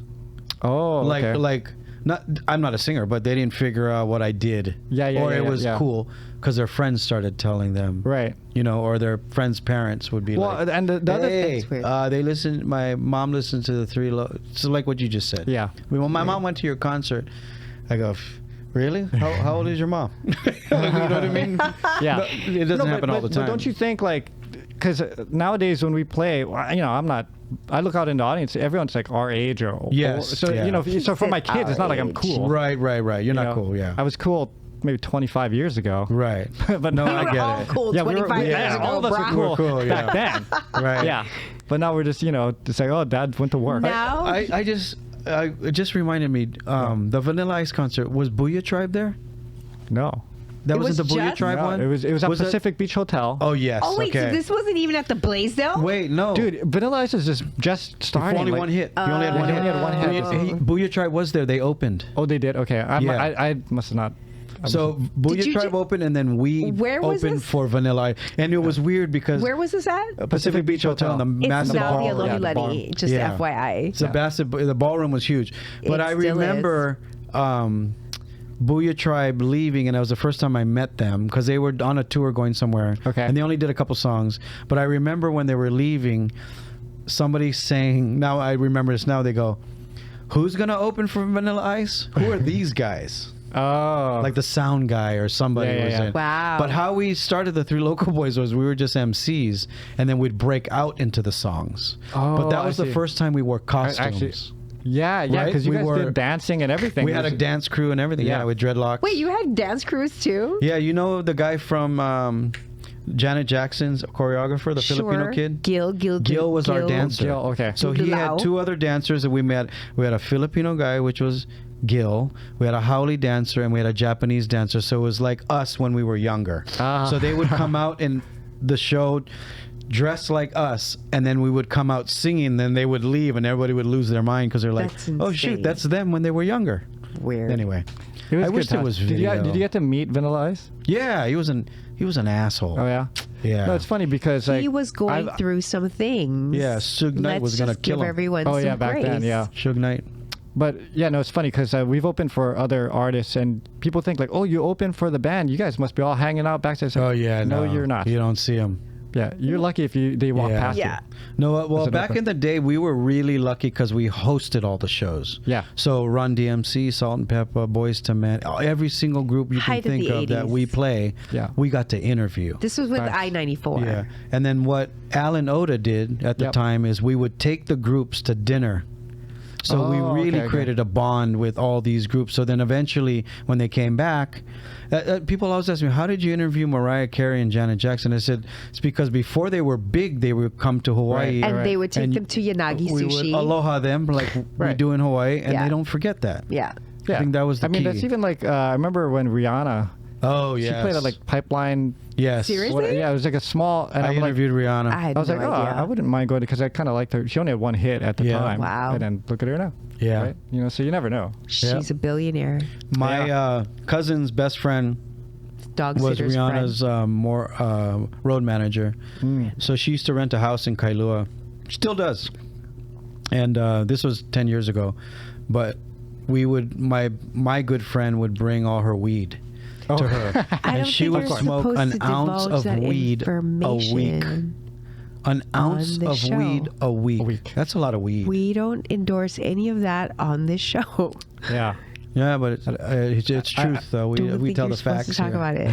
Oh, okay. Like not. I'm not a singer, but they didn't figure out what I did. Or it was cool because their friends started telling them. Right. You know, or their friends' parents would be like, and the other hey, thing, they listen. My mom listened to the so like what you just said. Yeah. When my mom went to your concert, I go, really? How old is your mom? You know what I mean? Yeah. No, it doesn't happen all the time. But don't you think like, because nowadays when we play, you know, I look out in the audience, everyone's like our age or yes. So you know, so for my kids, it's not like I'm cool. Right. You're not cool. Yeah. I was cool maybe 25 years ago. Right. But no, I get all it. cool 25 years ago, all of us were cool back then. Right. Yeah. But now we're just, you know, just like, oh, Dad went to work. Now it just reminded me, the Vanilla Ice concert, was Booyah Tribe there? No. That wasn't the Booyah Tribe one? It was at Pacific Beach Hotel. Oh, yes. Oh, wait, so this wasn't even at the Blaisdell? Wait, no. Dude, Vanilla Ice is just starting. Only one hit. You only had one hit. Only had one hit. Booyah Tribe was there. They opened. Oh, they did? Okay. I must have not. So Booyah Tribe opened, and then we opened for Vanilla Ice. And it was weird because... Where was this at? Pacific Beach Hotel. In the it's massive now ballroom. the Alohi just FYI. It's the ballroom was huge. But I remember... Booyah Tribe leaving, and that was the first time I met them because they were on a tour going somewhere. Okay. And they only did a couple songs. But I remember when they were leaving, somebody saying, now I remember this now, they go, who's going to open for Vanilla Ice? Who are these guys? Oh. Like the sound guy or somebody was in. Wow. But how we started the Three Local Boys was we were just MCs, and then we'd break out into the songs. Oh, but that was the first time we wore costumes. Actually, yeah, because you guys did dancing and everything. We had a dance crew and everything, with dreadlocks. Wait, you had dance crews too? Yeah, you know the guy from Janet Jackson's choreographer, the Filipino kid? Gil was our dancer. Gil, okay. So he had two other dancers that we met. We had a Filipino guy, which was Gil. We had a Haole dancer, and we had a Japanese dancer. So it was like us when we were younger. So they would come out in the show dressed like us, and then we would come out singing, then they would leave, and everybody would lose their mind because they're like, oh shoot, that's them when they were younger. Weird. Anyway, I wish there was video. Did you get to meet Vanilla Ice? Yeah, he was an asshole. Oh yeah. Yeah. No, it's funny because he was going through some things. Yeah, Suge Knight was gonna kill him. Everyone some back grace. then, yeah. Suge Knight. But yeah, no, it's funny because we've opened for other artists, and people think like, oh, you open for the band, you guys must be all hanging out backstage. Oh yeah, no, you're not. You don't see them. Yeah, you're lucky if they walk past you. No, well, back in the day, we were really lucky because we hosted all the shows. Yeah. So Run DMC, Salt and Pepper, Boys to Men, every single group you can think of that we play, we got to interview. This was with I-94. Yeah. And then what Alan Oda did at the time is we would take the groups to dinner. So we really created a bond with all these groups. So then eventually, when they came back, people always ask me, how did you interview Mariah Carey and Janet Jackson? I said, it's because before they were big, they would come to Hawaii. And they would take them to Yanagi we Sushi. We would aloha them like we do in Hawaii, and they don't forget that. Yeah. I think that was the key. I mean, that's even like, I remember when Rihanna... Oh, yeah. She played at like Pipeline. Yes. Seriously? Yeah, it was like a small. And I interviewed Rihanna. I was like, I wouldn't mind going because I kind of liked her. She only had one hit at the time. Wow. And then look at her now. Yeah. Right? You know, so you never know. She's a billionaire. My cousin's best friend was Rihanna's road manager. So she used to rent a house in Kailua. Still does. And this was 10 years ago. But we would, my good friend would bring all her weed to her. And she would smoke an ounce of weed a week. An ounce of weed a week. That's a lot of weed. We don't endorse any of that on this show. Yeah. Yeah, but it's truth, though. We tell the facts. To talk about it.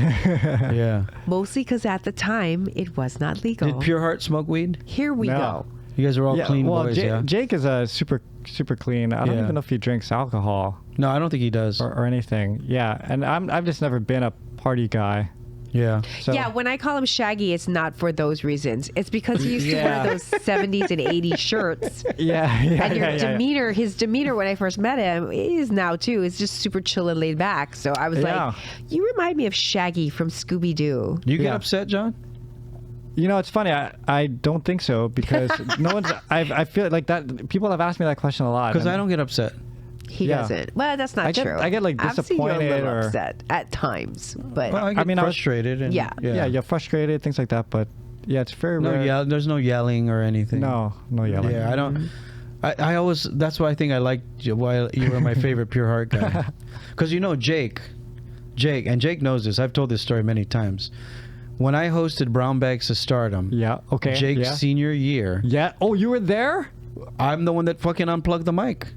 Yeah. Mostly because at the time, it was not legal. Did Pure Heart smoke weed? Here we go. You guys are all clean boys, Jake is a super clean. I don't even know if he drinks alcohol. No, I don't think he does. Or anything. Yeah, and I've just never been a party guy. Yeah. So, Yeah, when I call him Shaggy, it's not for those reasons. It's because he used to wear those 70s and 80s shirts. And your demeanor, his demeanor when I first met him, is now too. It's just super chill and laid back. So I was like, you remind me of Shaggy from Scooby-Doo. Do you get upset, John? You know, it's funny. I don't think so because no one's. I feel like that. People have asked me that question a lot. Because I don't get upset. He doesn't. Well, that's not true. I get like disappointed I've seen you a little or upset at times, but Well, I get frustrated. And, you're frustrated, things like that. But yeah, it's very rare. Yeah, there's no yelling or anything. No yelling. Yeah, I don't. I always. That's why I think I liked you. Why you were my favorite pure heart guy. Because you know Jake, and Jake knows this. I've told this story many times. When I hosted Brown Bags to Stardom, Jake's senior year. Yeah. Oh, you were there? I'm the one that fucking unplugged the mic.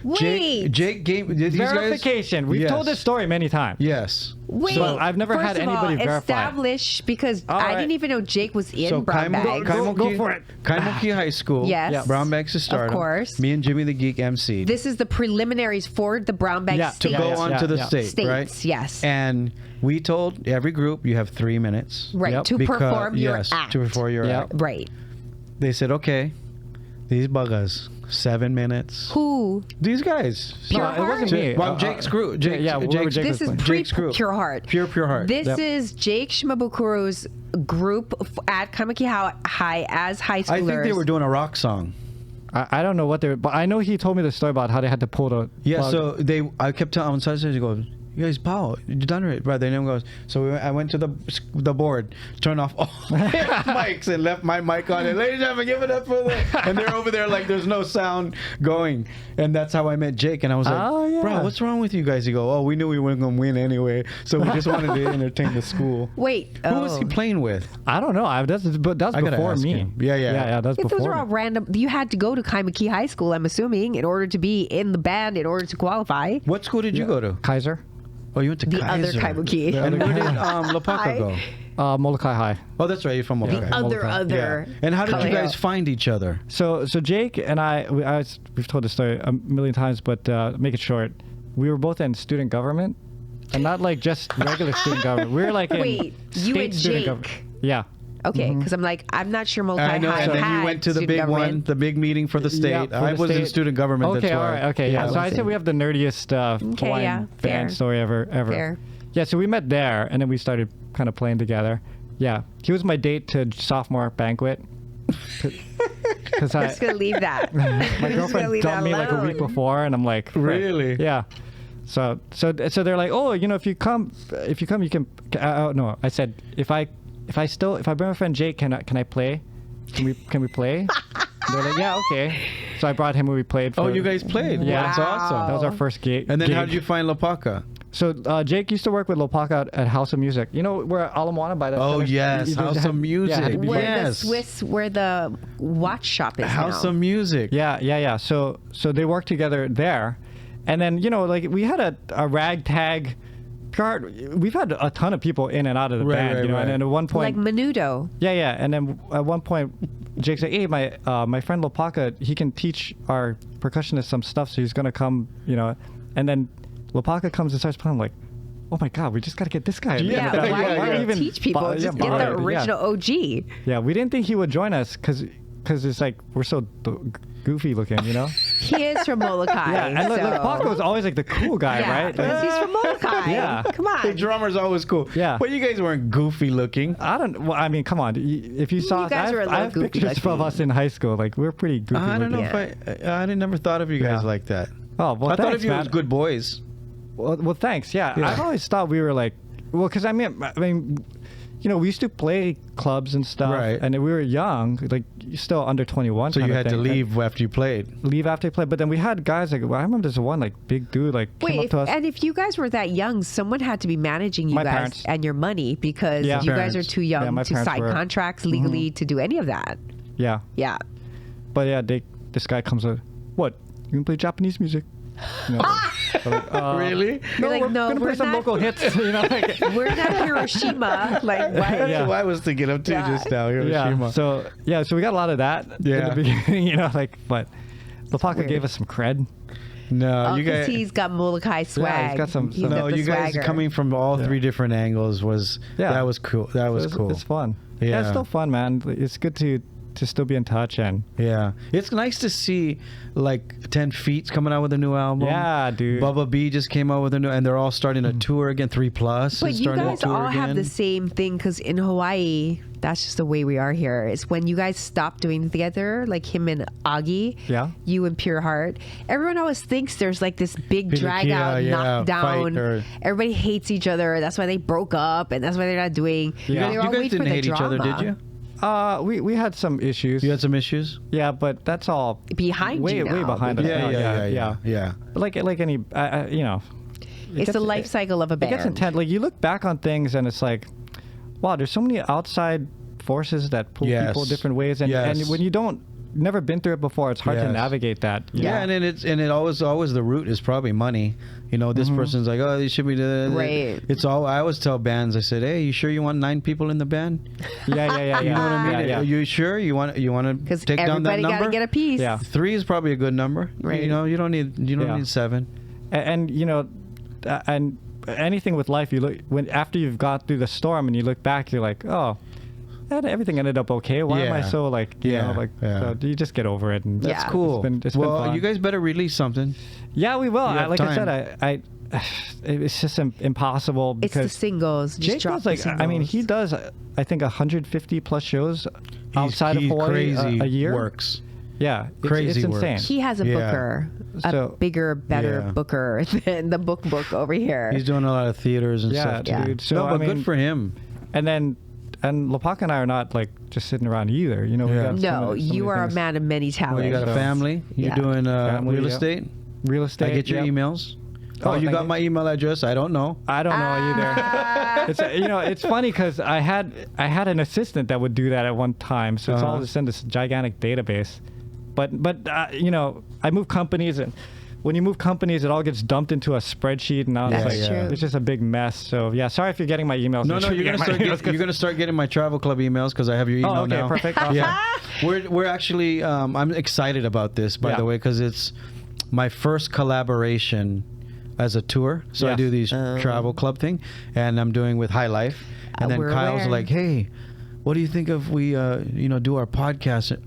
Wait. Jake gave these verification. Guys, We've told this story many times. Yes. Wait. So I've never had anybody verify. Establish because I didn't even know Jake was in Brown Bags. Go for it. Kaimoki High School. Yes. Brown Bags to Stardom. Of course. Me and Jimmy the Geek MC. This is the preliminaries for the Brown Bags to go on to the state, right? Yes. And we told every group you have 3 minutes. Right. To perform your act. To perform your act. Right. They said, okay, these buggers. 7 minutes. Who? These guys. No, it wasn't me. Well, Jake's group. This is Jake's group. Pure Heart. Pure Heart. This is Jake Shimabukuro's group at Kaimaki High as high schoolers. I think they were doing a rock song. I don't know what they were, but I know he told me the story about how they had to pull the plug. So I kept telling on side, he goes, you guys, Paul, you done it, right? Their name goes. So I went to the board, turned off all mics, and left my mic on. And ladies and gentlemen, give it up for them. And they're over there like there's no sound going. And that's how I met Jake. And I was like, bro, what's wrong with you guys? He go, we knew we weren't gonna win anyway, so we just wanted to entertain the school. Wait, who was he playing with? I don't know. That's before me. Him. Yeah. That's before. Those are all random. You had to go to Kaimaki High School, I'm assuming, in order to be in the band, in order to qualify. What school did you go to? Kaiser. Oh, you went to the Kaiser. Other Kaimuki. And where did Lopaka go? Molokai High. Oh, that's right. You're from Molokai. The other. Yeah. And how did you guys find each other? So Jake and we've told this story a million times, but make it short. We were both in student government, and not like just regular student government. We were like in state student government. Yeah. Okay, because I'm not sure Molokai High. I know, and then you went to the big one, the big meeting for the state. I was in student government. Okay, all right, okay, yeah. So I said we have the nerdiest Hawaiian band story ever. Fair. Yeah, so we met there, and then we started kind of playing together. Yeah, he was my date to sophomore banquet. Because I'm just gonna leave that. My girlfriend dumped me like a week before, and I'm like, really? Yeah. So they're like, oh, if you come, you can. No, I said if I bring my friend Jake, can I play? Can we play? They're like, yeah, okay. So I brought him when we played. You guys played? Yeah, that's awesome. That was our first gig. And then how did you find Lopaka? So Jake used to work with Lopaka at House of Music. You know where Alamoana by that? Oh yes, House of Music. Where the watch shop is. House of Music. Yeah. So they worked together there, and then we had a ragtag. We've had a ton of people in and out of the band, and then at one point, like Menudo. Yeah, and then at one point, Jake said, "Hey, my friend Lopaka, he can teach our percussionist some stuff, so he's gonna come, And then Lopaka comes and starts playing. I'm like, oh my god, we just gotta get this guy. Yeah, why do you even teach people? Just get the original OG. Yeah, we didn't think he would join us because it's like we're so goofy looking, He is from Molokai. Yeah, and Lopaka was always like the cool guy, right? He's from Molokai. Yeah, come on. The drummer's always cool. Yeah, but you guys weren't goofy looking. I mean, come on. If you saw us, I have pictures of us in high school. Like we're pretty goofy. I don't know if I never thought of you guys like that. Oh well, I thought of you as good boys. Well, thanks. Yeah, I've always thought we were like, because I mean, we used to play clubs and stuff, and we were young, like still under 21. So you had to leave after you played. Leave after you played, but then we had guys like I remember there's one like big dude came up to us. And if you guys were that young, someone had to be managing you guys parents. And your money because you guys are too young to sign contracts legally to do any of that. Yeah. Yeah. But yeah, this guy comes up. What? You can play Japanese music? Really? You're like, no, we're gonna play some local hits. We're not Hiroshima. Like, what? That's what I was thinking of too just now. Hiroshima. So we got a lot of that in the beginning. But Lopaka gave us some cred. No, you guys. He's got Molokai swag. Yeah, he's got some. No, you guys coming from all three different angles was that was cool. That was cool. It's fun. Yeah, it's still fun, man. It's good to still be in touch and it's nice to see like 10 Feet coming out with a new album. Yeah, dude. Bubba B just came out with a new, and they're all starting a tour again. 3+. But you guys all have the same thing because in Hawaii, that's just the way we are here. It's when you guys stop doing it together, like him and Augie, you and Pure Heart. Everyone always thinks there's like this big drag out, knockdown. Everybody hates each other. That's why they broke up, and that's why they're not doing. Yeah. You guys didn't hate each other, did you? We had some issues. You had some issues? Yeah, but that's all behind way behind us. Yeah. But like any, you know, it's the life cycle of a band. It gets intense. Like you look back on things and it's like, wow, there's so many outside forces that pull people different ways, and when you never been through it before, it's hard to navigate that. Yeah, and it always the root is probably money. You know, this person's like, oh, they should be right. It's all. I always tell bands, I said, hey, you sure you want 9 people in the band? Yeah. You know what I mean? Are you sure you want to take down that number? Everybody got to get a piece. Yeah, 3 is probably a good number. Right. You know, you don't need 7. And you know, and anything with life, you look after you've got through the storm and you look back, you're like, oh, everything ended up okay. Why am I so like, you know, like, so you just get over it. And that's cool. It's been fun. You guys better release something. Yeah, we will. Like I said, it's just impossible because it's the singles. Jake does I mean, he does, I think 150 plus shows outside of Hawaii a year. Works. Yeah, crazy. It's insane. He has a booker, a bigger, better booker than the book over here. He's doing a lot of theaters and stuff. Dude. So but good for him. And Lopaka and I are not like just sitting around either. You know, you are a man of many talents. Well, you got a family. You're doing real estate. Real estate. I get your emails. Oh, you got my email address? I don't know. I don't know either. It's it's funny because I had an assistant that would do that at one time. So it's all just in this gigantic database. But you know, I move companies, and when you move companies, it all gets dumped into a spreadsheet, and now it's just a big mess. So sorry if you're getting my emails. No, you're gonna start getting my travel club emails because I have your email now. Perfect. Yeah, we're actually I'm excited about this, by the way, because it's my first collaboration as a tour. So I do these travel club thing, and I'm doing with High Life, and then Kyle's like, hey, what do you think if we do our podcast?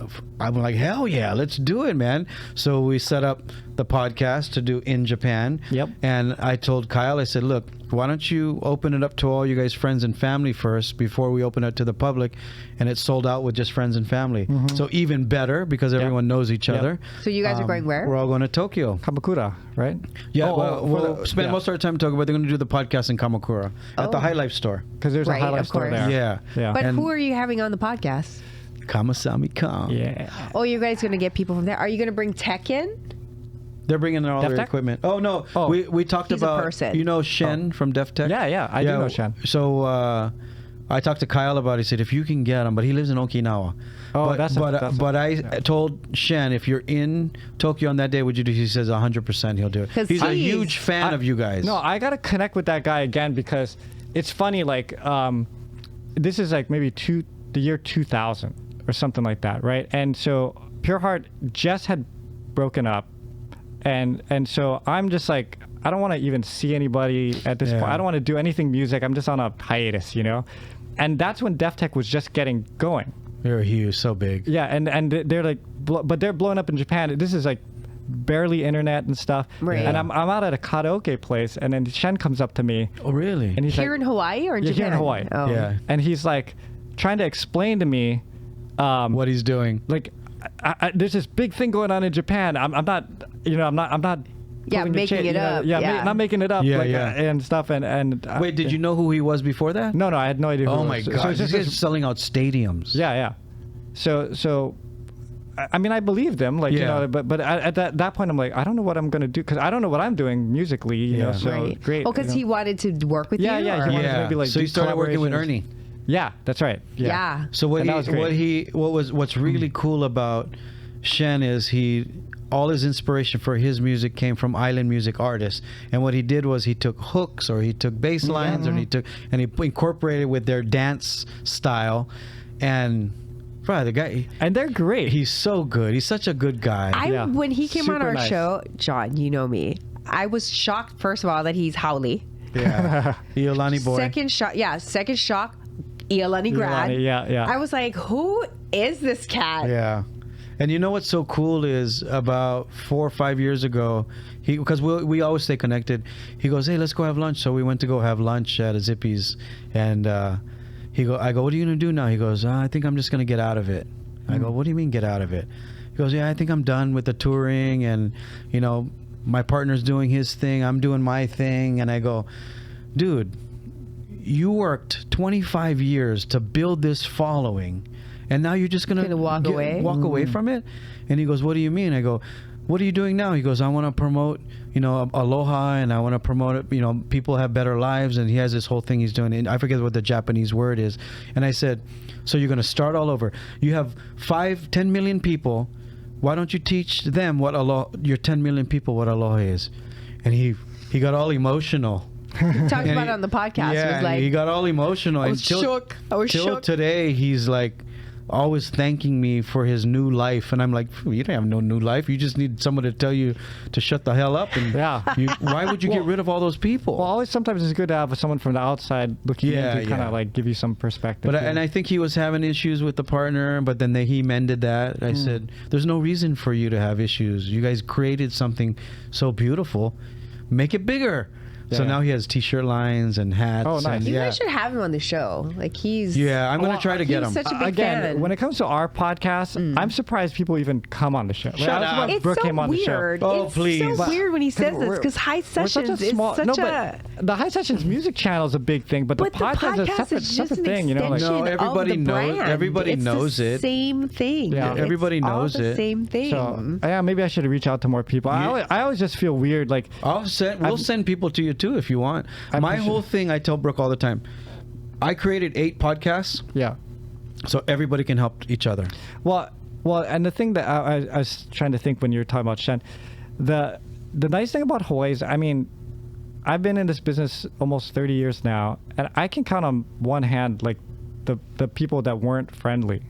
I'm like, hell yeah, let's do it, man. So we set up the podcast to do in Japan. And I told Kyle, I said, look, why don't you open it up to all you guys friends and family first before we open it to the public? And it sold out with just friends and family. So even better because everyone knows each other. So you guys are going where? We're all going to Tokyo. Kamakura, right? Yeah, we'll spend most of our time talking about. They're going to do the podcast in Kamakura at the High Life store. Because there's a High Life store there. Yeah. But who are you having on the podcast? Kamasami Kam. Yeah. Oh, you guys going to get people from there? Are you going to bring tech in? They're bringing all their equipment. Oh, no. We talked about, you know Shen from Def Tech? Yeah, I do know Shen. So I talked to Kyle about it. He said, if you can get him, but he lives in Okinawa. Oh, but I told Shen, if you're in Tokyo on that day, would you do? He says 100% he'll do it. He's a huge fan of you guys. No, I got to connect with that guy again because it's funny, like, this is like maybe the year 2000 or something like that, right? And so Pure Heart just had broken up. And so I'm just like, I don't want to even see anybody at this point. I don't want to do anything music. I'm just on a hiatus, you know? And that's when Def Tech was just getting going. They're huge, so big. Yeah, and they're like, but they're blowing up in Japan. This is like barely internet and stuff. Right. And I'm out at a karaoke place, and then Shen comes up to me. Oh, really? And he's here in Hawaii or in Japan? Here in Hawaii. Oh. Yeah. And he's like trying to explain to me what he's doing. Like, there's this big thing going on in Japan. I'm not making it up. Not making it up. And stuff. And wait, did you know who he was before that? No, I had no idea. Oh my God! So he's selling out stadiums. Yeah. So, I mean, I believed him. Like, you know, but at that point, I'm like, I don't know what I'm gonna do because I don't know what I'm doing musically. You know, so great. Oh, because he wanted to work with you. Yeah. He wanted to maybe like. So he started working with Ernie. Yeah, that's right. Yeah. So what's really cool about Shen is all his inspiration for his music came from island music artists, and what he did was he took hooks or he took bass lines or he incorporated with their dance style, and probably the guy. And they're great. He's so good. He's such a good guy. When he came on Super our nice. show, John, you know me. I was shocked, first of all, that he's Haole. Yeah. Iolani boy. Second shock, Iolani grad. Yeah. I was like, who is this cat? Yeah. And you know what's so cool is about 4 or 5 years ago, because we always stay connected. He goes, hey, let's go have lunch. So we went to go have lunch at a Zippy's, and I go, what are you gonna do now? He goes, I think I'm just gonna get out of it. I go, what do you mean get out of it? He goes, yeah, I think I'm done with the touring, and you know, my partner's doing his thing, I'm doing my thing. And I go, dude, you worked 25 years to build this following, and now you're just gonna walk away from it? And he goes, what do you mean? I go, what are you doing now? He goes, I want to promote, you know, aloha, and I want to promote it, you know, people have better lives. And he has this whole thing he's doing, and I forget what the Japanese word is. And I said, so you're going to start all over. You have 5-10 million people. Why don't you teach them what aloha, your 10 million people, what aloha is? And he got all emotional. Talked about it on the podcast. Yeah, It was like, he got all emotional. I was shook. I was till shook. today, he's like always thanking me for his new life, and I'm like, you don't have no new life. You just need someone to tell you to shut the hell up. And why would you get rid of all those people? Well, always sometimes it's good to have someone from the outside looking in to kind of like give you some perspective. But and I think he was having issues with the partner, but then he mended that. I said, there's no reason for you to have issues. You guys created something so beautiful. Make it bigger. So now he has T-shirt lines and hats. Oh, nice. And, you guys should have him on the show. Like he's. Yeah, I'm gonna try to get him. He's such a big Again, fan. when it comes to our podcast, I'm surprised people even come on the show. Shut up. It's Brooke so came on the show. weird. Oh, it's please. so weird when he says this because High Sessions is such a. The High Sessions music channel is a big thing, but the podcast is a separate thing. You know, like no, everybody knows. Everybody knows it. Same thing. Yeah. Everybody knows all the it. Same thing. So yeah, maybe I should reach out to more people. I always just feel weird. Like we'll send people to you too if you want. My whole thing, I tell Brooke all the time, I created 8 podcasts. Yeah. So everybody can help each other. Well, and the thing that I was trying to think when you were talking about Shen, the nice thing about Hawaii is, I mean, I've been in this business almost 30 years now, and I can count on one hand like the people that weren't friendly.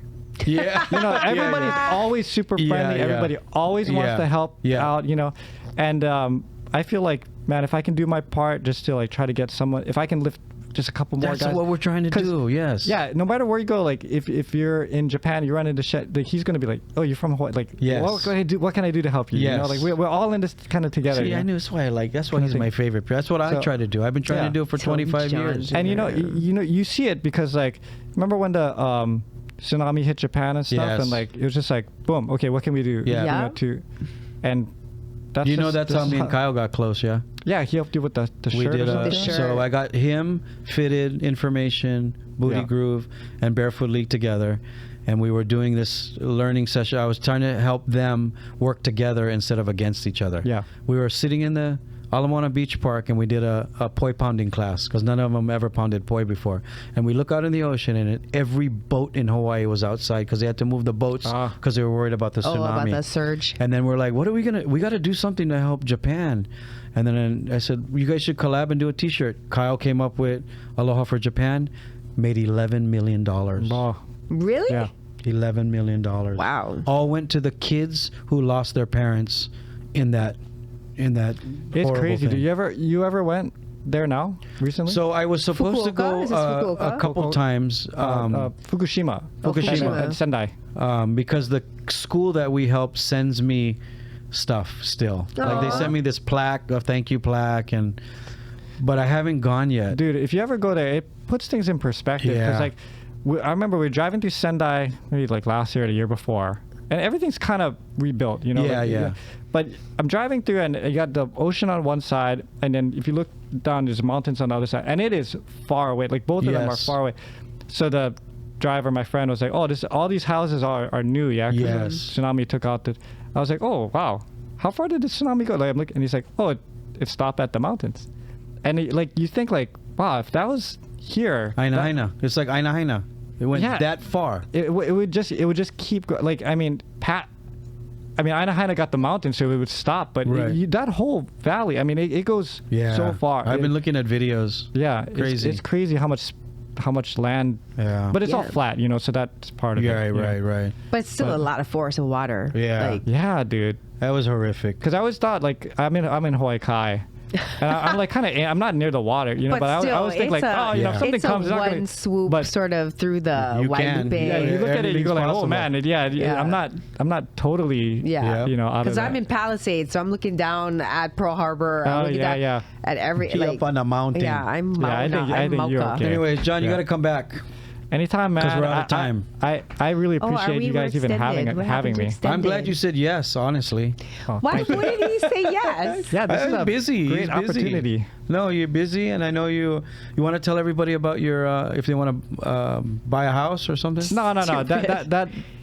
Yeah. You know, everybody's always super friendly. Yeah. Everybody always wants to help out, you know. And I feel like, man, if I can do my part just to like try to get someone, if I can lift just a couple more guys. That's what we're trying to do, yes. Yeah, no matter where you go, like if you're in Japan, you run into shit, like, he's going to be like, oh, you're from Hawaii. Like, yes. What can I do to help you? Yes. You know, like we're all in this kind of together. See, I knew that's why that's why he's my favorite. That's what I try to do. I've been trying to do it for 25 years. And you know, you see it because like, remember when the tsunami hit Japan and stuff, and like it was just like, boom, okay, what can we do? Yeah. You know, and that's that's how me and Kyle got close, yeah? Yeah, he helped you with the we shirt did or something? So I got him, Fitted, Information, Booty Groove, and Barefoot League together. And we were doing this learning session. I was trying to help them work together instead of against each other. Yeah. We were sitting in the Ala Moana Beach Park, and we did a poi pounding class because none of them ever pounded poi before. And we look out in the ocean, and every boat in Hawaii was outside because they had to move the boats because they were worried about the tsunami. Oh, about the surge. And then we're like, what are we gonna? We got to do something to help Japan. And then I said, you guys should collab and do a T-shirt. Kyle came up with Aloha for Japan, made $11 million. Wow. Really? Yeah. $11 million. Wow. All went to the kids who lost their parents in that. It's crazy. Thing. Do you ever went there now recently? So I was supposed to go a couple times. Fukushima. And Sendai. Because the school that we help sends me stuff still. Like they sent me this plaque, a thank you plaque, but I haven't gone yet. Dude, if you ever go there, it puts things in perspective. Yeah. Because like, I remember we were driving through Sendai maybe like last year or the year before, and everything's kind of rebuilt, you know? Yeah, like, But I'm driving through, and you got the ocean on one side, and then if you look down, there's mountains on the other side, and it is far away. Like both of them are far away. So the driver, my friend, was like, "Oh, all these houses are new, yeah." Yes. Tsunami took out the. I was like, "Oh, wow, how far did the tsunami go?" Like I'm looking, and he's like, "Oh, it stopped at the mountains," and you think like, "Wow, if that was here." Aina. It's like Aina. It went that far. It would just keep going. Like I mean, Aina got the mountain, so it would stop. But that whole valley, I mean, it goes so far. I've been looking at videos. Yeah, crazy. It's crazy how much how much land. Yeah. But it's all flat, you know, so that's part of it. Right. But still a lot of forest and water. Yeah. Like, Yeah, dude. That was horrific. Because I always thought, like, I'm in Hawaii Kai. And I'm like kind of, I'm not near the water, you know, but I always think like, you know, if something comes, it's a one swoop sort of through the white bay. Yeah, you look at it, you go like, possible. oh man, I'm not totally, you know, out of that. Because I'm in Palisades, so I'm looking down at Pearl Harbor. I'm looking down at every, like, up on a mountain. Yeah, I'm Mauna. I think you're okay. Anyways, John, you got to come back. Anytime, man. Because we're out of time. I really appreciate you guys even having me. I'm glad you said yes, honestly. Why wouldn't he say yes? Yeah, this is a busy. great opportunity. No, you're busy, and I know you want to tell everybody about your if they want to buy a house or something. No.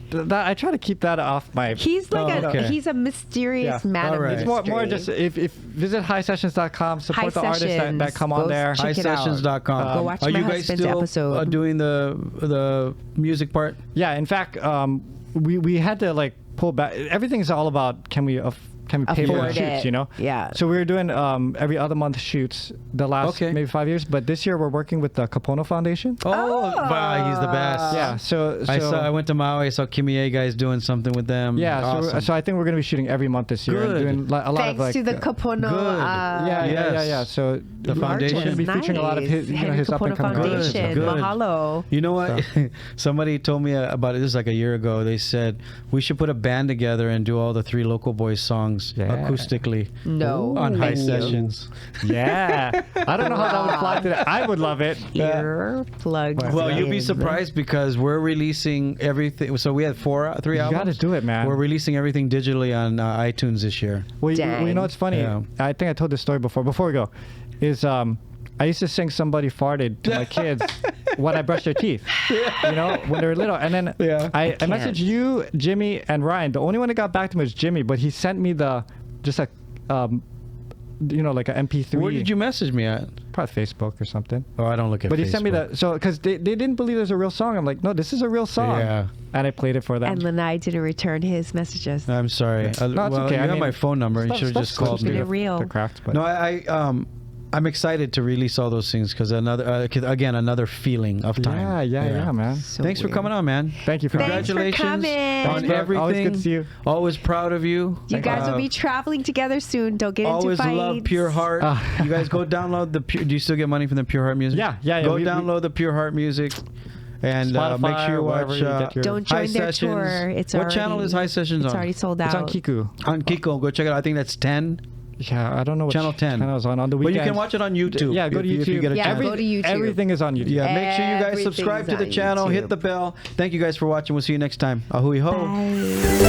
That I try to keep that off my. He's like he's a mysterious man of mystery. It's more just if visit highsessions.com, support the artists that come on there. Highsessions.com. Go watch Are my you guys husband's still episode. Doing the music part? Yeah, in fact, we had to like pull back. Everything's all about can we pay for the shoots, you know? Yeah. So we were doing every other month shoots the last maybe 5 years, but this year we're working with the Kapono Foundation. Oh, wow, he's the best. Yeah. So I went to Maui. I saw Kimie guys doing something with them. Yeah. Awesome. So I think we're going to be shooting every month this year. Good. And doing a lot Thanks of like to the Kapono. Yeah. So the foundation. We're going to be featuring a lot of his, his up and coming artists. Good. Mahalo. You know what? Somebody told me about it. This was like a year ago. They said we should put a band together and do all the Three Local Boys songs acoustically. No. On High Sessions. Yeah. I don't know how that would apply to that. I would love it. Ear plugged. Well, you'll be surprised because we're releasing everything. So we had 3 albums. You got to do it, man. We're releasing everything digitally on iTunes this year. Well, you know what's funny? Yeah. I think I told this story before. Before we go, is I used to sing "Somebody Farted" to my kids when I brushed their teeth. You know, when they were little. And then I messaged you, Jimmy, and Ryan. The only one that got back to me was Jimmy, but he sent me just a you know, like an MP3. Where did you message me at? Probably Facebook or something. Oh, I don't look at Facebook. But he sent me that, so because they didn't believe there's a real song. I'm like, no, this is a real song. Yeah. And I played it for them. And Lanai didn't return his messages. I'm sorry. No, it's okay. You have my phone number. You should have just called me. Real. The craft, but. No, I'm excited to release all those things because another feeling of time. Yeah, man. So Thanks for coming on, man. Thank you for Congratulations coming. on everything. Always good to see you. Always proud of you. You guys will be traveling together soon. Don't get into fights. Always love Pure Heart. You guys go download the Pure. Do you still get money from the Pure Heart music? Yeah. Go download the Pure Heart music. And make sure you watch Don't join their tour. What channel is High Sessions on? It's already sold out. It's on Kiku. On Kiko. Go check it out. I think that's 10. Yeah, I don't know what Channel 10. channel is on the weekend. But you can watch it on YouTube. Yeah, go to YouTube. If you get a chance. go to YouTube. Everything is on YouTube. Yeah, make sure you guys Everything's subscribe to the on channel. YouTube. Hit the bell. Thank you guys for watching. We'll see you next time. Ahui ho. Bye.